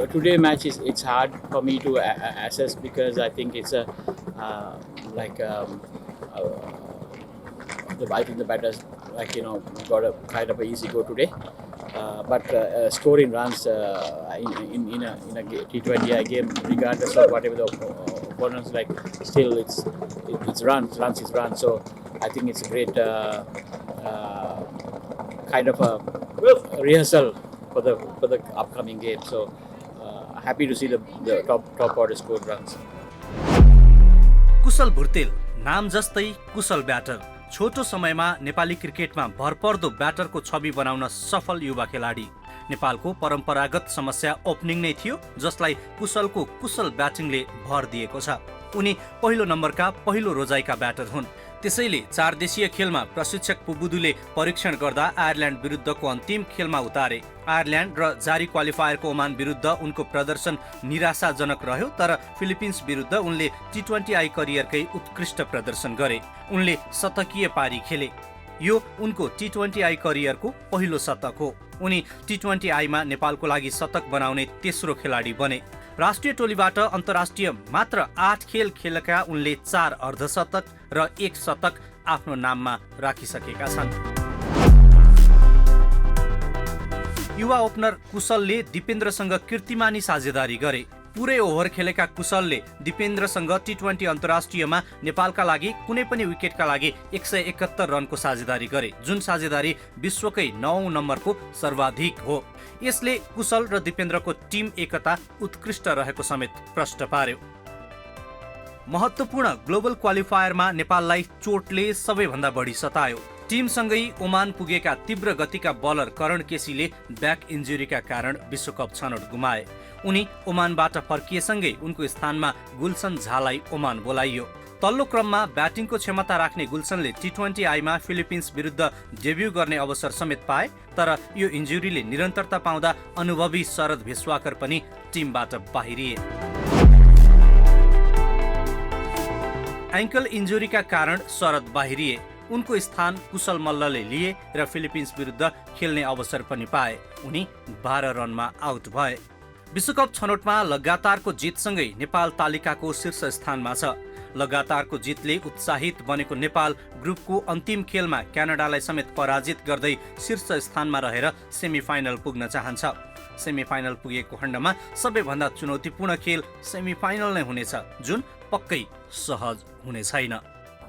Today match it's hard for me to assess because I think it's I think the batters got a kind of an easy go today, but scoring runs in a T20 game, regardless of whatever the opponents like, still it's runs is runs. So I think it's a great kind of a rehearsal for the upcoming game. So happy to see the top order score runs. कुशल भुर्तेल नाम जस्तै कुशल ब्याटर, छोटो समयमा नेपाली क्रिकेटमा भरपर्दो ब्याटरको छवि बनाउन सफल युवा खेलाडी। नेपालको परम्परागत समस्या ओपनिङ नै थियो, जसलाई कुशलको कुशल ब्याटिङले भर दिएको छ। उनी पहिलो नम्बरका पहिलो रोजाइका ब्याटर हुन्। त्यसैले 4 देशीय खेलमा प्रशिक्षक पुबुदुले परीक्षण गर्दा आयरल्यान्ड विरुद्धको अन्तिम खेलमा उतारे। आयरल्यान्ड र जारी क्वालिफायरको ओमान विरुद्ध उनको प्रदर्शन निराशाजनक रह्यो, तर फिलिपिन्स विरुद्ध उनले T20I करियरकै उत्कृष्ट प्रदर्शन गरे। उनले शतकीय पारी खेले। यो उनको T20I करियरको पहिलो शतक हो। उनी T20I मा नेपालको लागि शतक बनाउने तेस्रो खेलाडी बने। राष्ट्रिय टोलीबाट अन्तर्राष्ट्रिय मात्र 8 खेल खेलेका उनले 4 अर्धशतक र 1 शतक आफ्नो नाममा राखिसकेका छन्। युवा ओपनर कुशलले दिपेन्द्रसँग कीर्तिमानी साझेदारी गरे। पुरै ओभर खेलेका कुशलले दिपेन्द्रसँग T20 अन्तर्राष्ट्रियमा नेपालका लागि कुनै पनि विकेटका लागि 171 रनको साझेदारी गरे, जुन साझेदारी विश्वकै 9औं नम्बरको सर्वाधिक हो। यसले कुशल र दिपेन्द्रको टिम एकता उत्कृष्ट रहेको समेत प्रष्ट पार्यो। महत्त्वपूर्ण ग्लोबल क्वालिफायरमा नेपाललाई चोटले सबैभन्दा बढी सतायो। टिमसँगै ओमान पुगेका तीव्र गतिका बलर करण केसीले ब्याक इन्जुरीका कारण विश्वकप छनौट गुमाए। उनी ओमानबाट फर्किएसँगै उनको स्थानमा गुलसन झालाई ओमान बोलाइयो। तल्लो क्रममा ब्याटिङको क्षमता राख्ने गुलसनले T20I मा फिलिपिन्स विरुद्ध डेब्यू गर्ने अवसर समेत पाए, तर यो इन्जुरीले निरन्तरता पाउँदा अनुभवी शरद भेस्वाकर पनि टिमबाट बाहिरिए। एङ्कल इन्जुरीका कारण शरद बाहिरिए। उनको स्थान कुशल मल्लले लिए र फिलिपिन्स विरुद्ध खेल्ने अवसर पनि पाए। उनी 12 रनमा आउट भए। विश्वकप छनौटमा लगातारको जितसँगै नेपाल तालिकाको शीर्ष स्थानमा छ। लगातारको जितले उत्साहित बनेको नेपाल ग्रुपको अन्तिम खेलमा क्यानाडालाई समेत पराजित गर्दै शीर्ष स्थानमा रहेर सेमिफाइनल पुग्न चाहन्छ। सेमिफाइनल पुगेको खण्डमा सबैभन्दा चुनौतीपूर्ण खेल सेमिफाइनल नै हुनेछ, जुन पक्कै सहज हुने छैन।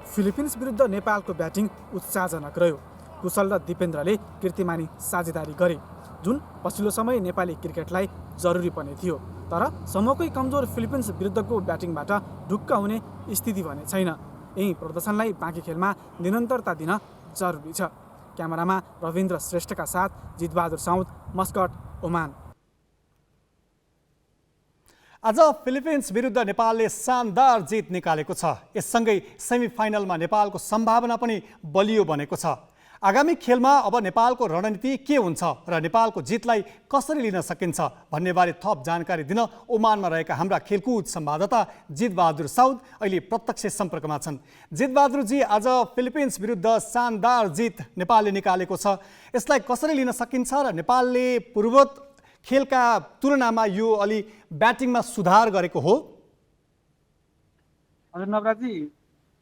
फिलिपिन्स विरुद्ध नेपालको ब्याटिङ उत्साहजनक रह्यो। कुशल र दिपेन्द्रले कीर्तिमानी साझेदारी गरे, जुन पछिल्लो समय नेपाली क्रिकेटलाई जरुरी पनि थियो। तर समूहकै कमजोर फिलिपिन्स विरुद्धको ब्याटिङबाट ढुक्क हुने स्थिति भने छैन। यही प्रदर्शनलाई बाँकी खेलमा निरन्तरता दिन जरुरी छ। क्यामेरामा रविन्द्र श्रेष्ठका साथ जितबहादुर साउद, मस्कट, ओमान। आज फिलिपिन्स विरुद्ध नेपालले शानदार जित निकालेको छ। यससँगै सेमिफाइनलमा नेपालको सम्भावना पनि बलियो बनेको छ। आगामी खेलमा अब नेपालको रणनीति के हुन्छ र नेपालको जितलाई कसरी लिन सकिन्छ भन्नेबारे थप जानकारी दिन ओमानमा रहेका हाम्रा खेलकुद संवाददाता जितबहादुर साउद अहिले प्रत्यक्ष सम्पर्कमा छन्। जितबहादुरजी, आज फिलिपिन्स विरुद्ध शानदार जित नेपालले निकालेको छ, यसलाई कसरी लिन सकिन्छ र नेपालले पूर्ववत खेलका तुलनामा यो अलि ब्याटिङमा सुधार गरेको हो? हजुर नवराजी,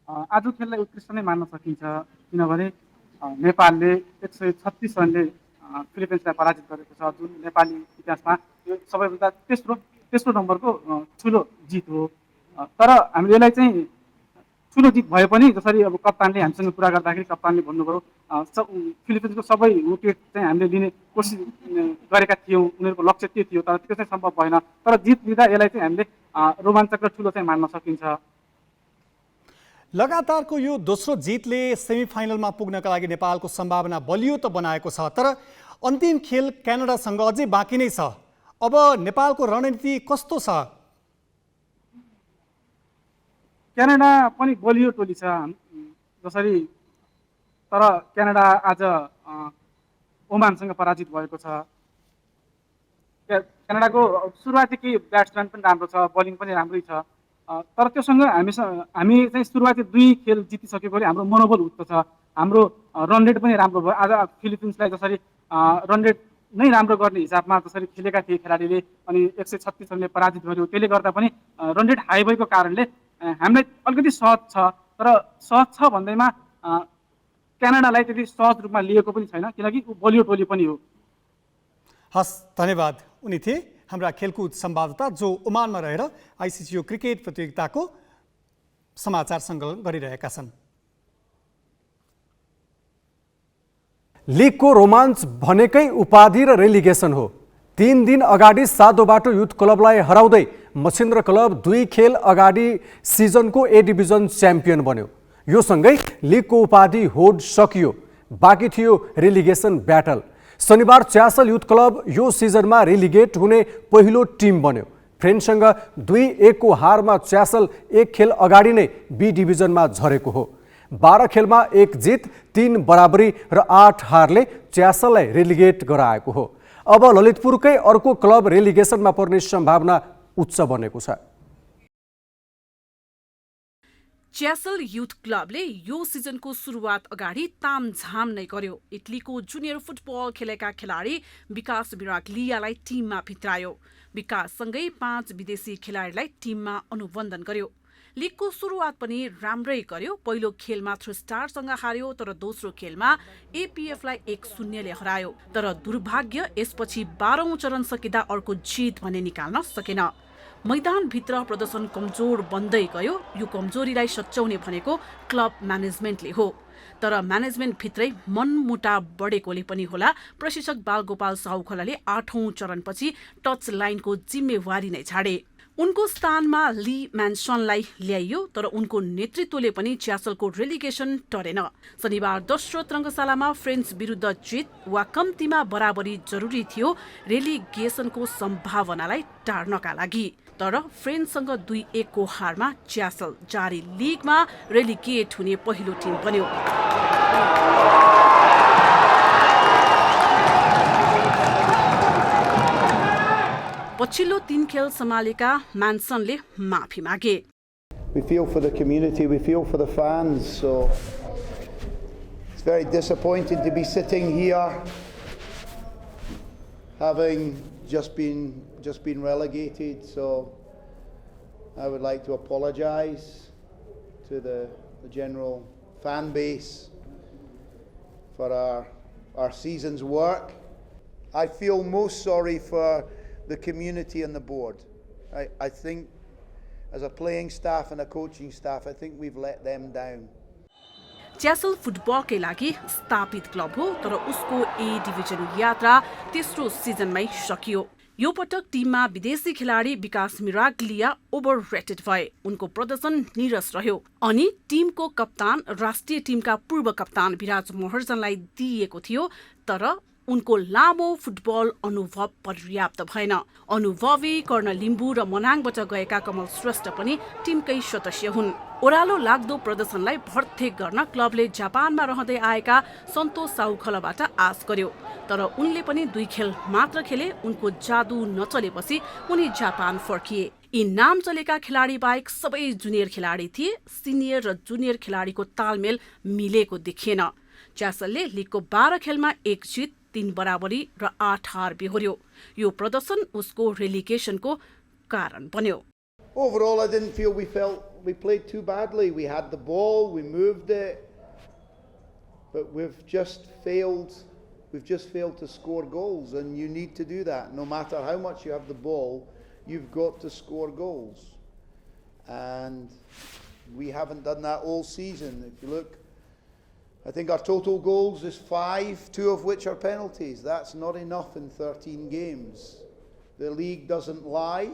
आज खेललाई उत्कृष्ट नै मान्न सकिन्छ, किनभने नेपालले 136 रनले फिलिपिन्सलाई पराजित गरेको छ, जुन नेपाली इतिहासमा यो सबैभन्दा तेस्रो नम्बरको ठुलो जित हो। तर हामीले यसलाई चाहिँ ठुलो जित भए पनि जसरी अब कप्तानले हामीसँग कुरा गर्दाखेरि कप्तानले भन्नुभयो फिलिपिन्सको सबै विकेट चाहिँ हामीले लिने कोसिस गरेका थियौँ, उनीहरूको लक्ष्य त्यो थियो, तर त्यो चाहिँ सम्भव भएन। तर जित लिँदा यसलाई चाहिँ हामीले रोमाञ्चक र ठुलो चाहिँ मान्न सकिन्छ। लगातारको यो दोस्रो जितले सेमिफाइनलमा पुग्नका लागि नेपालको सम्भावना बलियो त बनाएको छ, तर अन्तिम खेल क्यानाडासँग अझै बाँकी नै छ। अब नेपालको रणनीति कस्तो छ? क्यानाडा पनि बलियो टोली छ जसरी, तर क्यानाडा आज ओमानसँग पराजित भएको छ। क्यानाडाको सुरुवाती केही ब्याट्सम्यान पनि राम्रो छ, बलिङ पनि राम्रै छ, तर त्योसँग हामी चाहिँ सुरुवाती 2 खेल जितिसकेकोले हाम्रो मनोबल उच्च छ, हाम्रो रन रेट पनि राम्रो भयो। आज फिलिपिन्सलाई जसरी रन रेट नै राम्रो गर्ने हिसाबमा जसरी खेलेका थिए खेलाडीले अनि 136 रनले पराजित गर्यो, त्यसले गर्दा पनि रन रेट हाई भएको कारणले हामीलाई अलिकति सहज छ। तर सहज छ भन्दैमा क्यानाडालाई त्यति सहज रूपमा लिएको पनि छैन, किनकि बलियो टोली पनि हो। हस्, धन्यवाद। उनी थिए हाम्रा खेलकुद संवाददाता जो ओमानमा रहेर आइसिसी क्रिकेट प्रतियोगिताको समाचार सङ्कलन गरिरहेका छन्। लिगको रोमाञ्च भनेकै उपाधि र रेलिगेसन हो। 3 दिन अगाडि सादो बाटो युथ क्लबलाई हराउँदै मछिन्द्र क्लब 2 खेल अगाडि सिजनको ए डिभिजन च्याम्पियन बन्यो। यो सँगै लिगको उपाधि होड सकियो, बाँकी थियो रेलिगेसन ब्याटल। शनिबार च्यासल युथ क्लब यो सिजनमा रेलिगेट हुने पहिलो टिम बन्यो। फ्रेन्डसँग 2-1 को हारमा च्यासल 1 खेल अगाडि नै बी डिभिजनमा झरेको हो। 12 खेलमा 1 जित, 3 बराबरी र 8 हारले च्यासललाई रेलिगेट गराएको हो। अब ललितपुरकै अर्को क्लब रेलिगेसनमा पर्ने सम्भावना उच्च बनेको छ। च्यासल युथ क्लबले यो सिजनको सुरुवात अगाडि तामझाम नै गर्यो। इटलीको जुनियर फुटबल खेलेका खेलाडी विकास बिरागलियालाई टिममा भित्रायो। विकाससँगै 5 विदेशी खेलाडीलाई टिममा अनुबन्धन गर्यो। लिगको सुरुवात पनि राम्रै गर्यो। पहिलो खेल मात्र स्टारसँग हार्यो, तर दोस्रो खेलमा एपीएफलाई 1-0 ले हरायो। तर दुर्भाग्य यसपछि 12औं चरण सकिँदा अर्को जित भने निकाल्न सकेन। मैदानभित्र प्रदर्शन कमजोर बन्दै गयो। यो कमजोरीलाई सच्याउने भनेको क्लब म्यानेजमेन्टले हो। तर म्यानेजमेन्टभित्रै मनमुटाव बढेकोले पनि होला प्रशिक्षक बालगोपाल साउखलाले 8औं चरणपछि टच लाइनको जिम्मेवारी नै छाडे। उनको स्थानमा ली म्यान्सनलाई ल्याइयो, तर उनको नेतृत्वले पनि च्यासलको रेलिगेसन टरेन। शनिबार दशरथ रङ्गशालामा फ्रेन्च विरुद्ध जित वा कम्तीमा बराबरी जरुरी थियो रेलिगेसनको सम्भावनालाई टार्नका लागि। तर फ्रेन्चसँग 2-1 को हारमा च्यासल जारी लिगमा रेलिगेट हुने पहिलो टिम बन्यो। पछिल्लो 3 खेल सम्हालेका म्यान्सनले माफी मागे। We feel for the community, we feel for the fans, so it's very disappointing to be sitting here having just been relegated, so I would like to apologise to the general fan base for our season's work. I feel most sorry for the community and the board. I think as a playing staff and a coaching staff, I think we've let them down. Chyasal फुटबलकै लागि स्थापित क्लब हो, तर उसको ए डिभिजन यात्रा तेस्रो सिजनमै सकियो। यो पटक टिममा विदेशी खेलाडी विकास मिराग्लिया ओभर रेटेड भए। उनको प्रदर्शन नीरस रह्यो अनि टिमको कप्तान राष्ट्रिय टिमका पूर्व कप्तान विराज महर्जनलाई दिइएको थियो, तर उनको लामो फुटबल अनुभव पर्याप्त भएन। अनुभवी कर्ण लिम्बू र मनाङबाट गएका कमल श्रेष्ठ पनि टिमकै सदस्य हुन्। ओह्रालो लाग्दो प्रदर्शनलाई भर्थे गर्न क्लबले जापानमा रहँदै आएका सन्तोष साउखलाबाट आश गर्यो, तर उनले पनि 2 खेल मात्र खेले। उनको जादु नचलेपछि उनी जापान फर्किए। यी नाम चलेका खेलाडी बाहेक सबै जुनियर खेलाडी थिए। सिनियर र जुनियर खेलाडीको तालमेल मिलेको देखिएन। च्यासलले लिगको 12 खेलमा 1 जित, 3 बराबरी र 8 हार बेहोर्यो। यो प्रदर्शन उसको रेलिगेसनको कारण बन्यो। Overall, I didn't feel we played too badly. We had the ball, we moved it, but we've just failed to score goals, and you need to do that. No matter how much you have the ball, you've got to score goals. And we haven't done that all season. If you look, I think our total goals is 5, 2 of which are penalties. That's not enough in 13 games. The league doesn't lie,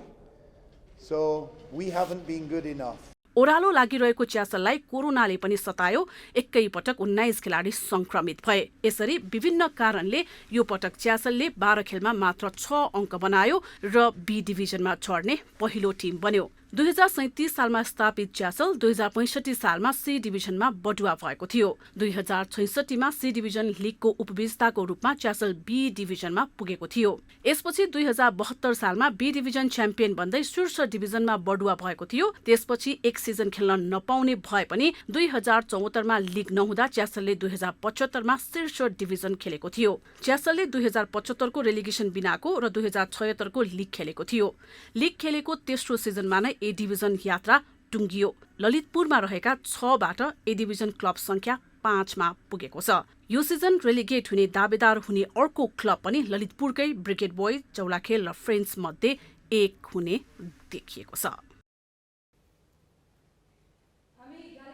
so we haven't been good enough. ओह्रालो लागिरहेको च्यासललाई कोरोनाले पनि सतायो। एकै पटक 19 खेलाडी संक्रमित भए। यसरी विभिन्न कारणले यो पटक च्यासलले 12 खेलमा मात्र 6 अङ्क बनायो र बी डिभिजनमा चढ्ने पहिलो टिम बन्यो। 2037 सालमा स्थापित च्यासल 2065 सालमा सी डिभिजनमा बढुवा भएको थियो। 2066 मा सी डिभिजन लिगको उपविजेताको रूपमा च्यासल बी डिभिजनमा पुगेको थियो। यसपछि 2072 सालमा बी डिभिजन च्याम्पियन बन्दै शीर्ष डिभिजनमा बढुवा भएको थियो। त्यसपछि एक सिजन खेल्न नपाउने भए पनि 2074 मा लिग नहुँदा च्यासलले 2075 मा शीर्ष डिभिजन खेलेको थियो। च्यासलले 2075 को रेलिगेसन बिनाको र 2076 को लिग खेलेको थियो। लिग खेलेको तेस्रो सिजनमा नै ए डिभिजन यात्रा टुङ्गियो। ललितपुरमा रहेका 6 बाट ए डिभिजन क्लब संख्या 5 मा पुगेको छ। यो सिजन रेलिगेट हुने दावेदार हुने अर्को क्लब पनि ललितपुरकै ब्रिगेड बोयज, चौलाखेल र फ्रेन्ड्स मध्ये एक हुने देखिएको छ।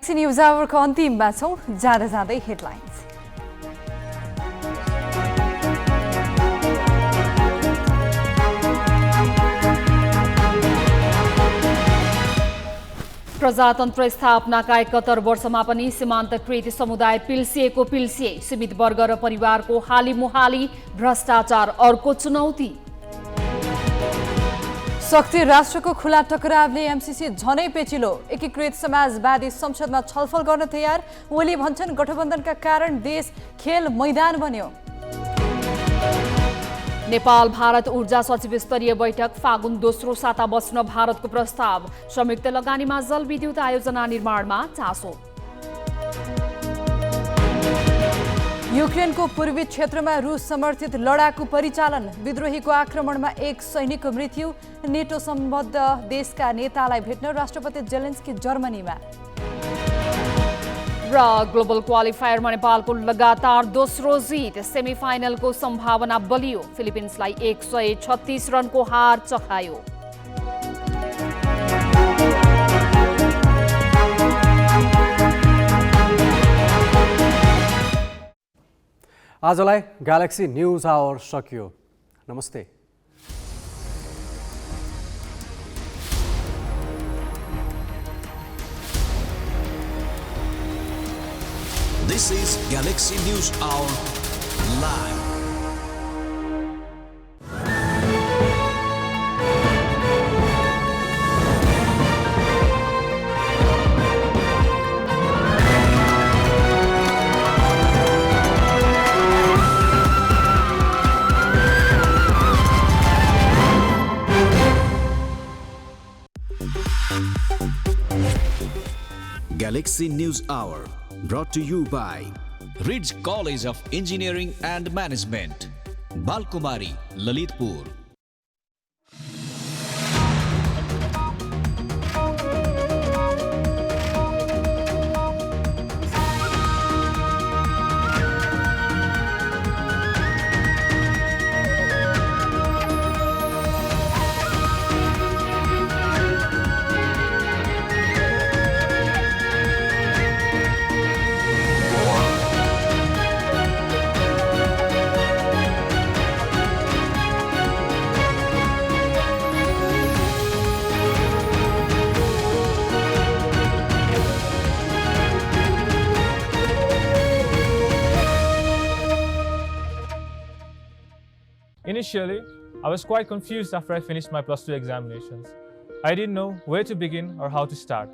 न्यूज आवरको अन्तिममा छौं। जाँदा जाँदै हेडलाइन्स। प्रजातन्त्र स्थापनाका 71 वर्षमा पनि सीमान्तकृत समुदाय पिल्सिएको पिल्सिए। सीमित वर्ग र परिवारको हालीमुहाली, भ्रष्टाचार अर्को चुनौती। शक्ति राष्ट्रको खुला टकरावले एमसीसी झनै पेचिलो। एकीकृत समाजवादी संसदमा छलफल गर्न तयार। ओली भन्छन् गठबन्धनका कारण देश खेल मैदान बन्यो। नेपाल भारत ऊर्जा सचिव स्तरीय बैठक फागुन दोस्रो साता बस्न भारतको प्रस्ताव। संयुक्त लगानीमा जलविद्युत आयोजना निर्माणमा चासो। युक्रेनको पूर्वी क्षेत्रमा रूस समर्थित लडाकु परिचालन। विद्रोहीको आक्रमणमा 1 सैनिकको मृत्यु। नेटो सम्बद्ध देशका नेतालाई भेट्न राष्ट्रपति जेलेन्स्की जर्मनीमा। र ग्लोबल क्वालिफायरमा नेपालको लगातार दोस्रो जित। सेमिफाइनलको सम्भावना बलियो। फिलिपिन्सलाई 136 रनको हार चखायो। आजलाई ग्यालेक्सी न्यूज आवर सकियो। नमस्ते। This is Galaxy News Hour Live. Galaxy News Hour brought to you by Ridge College of Engineering and Management, Balkumari, Lalitpur. Initially, I was quite confused after I finished my +2 examinations. I didn't know where to begin or how to start.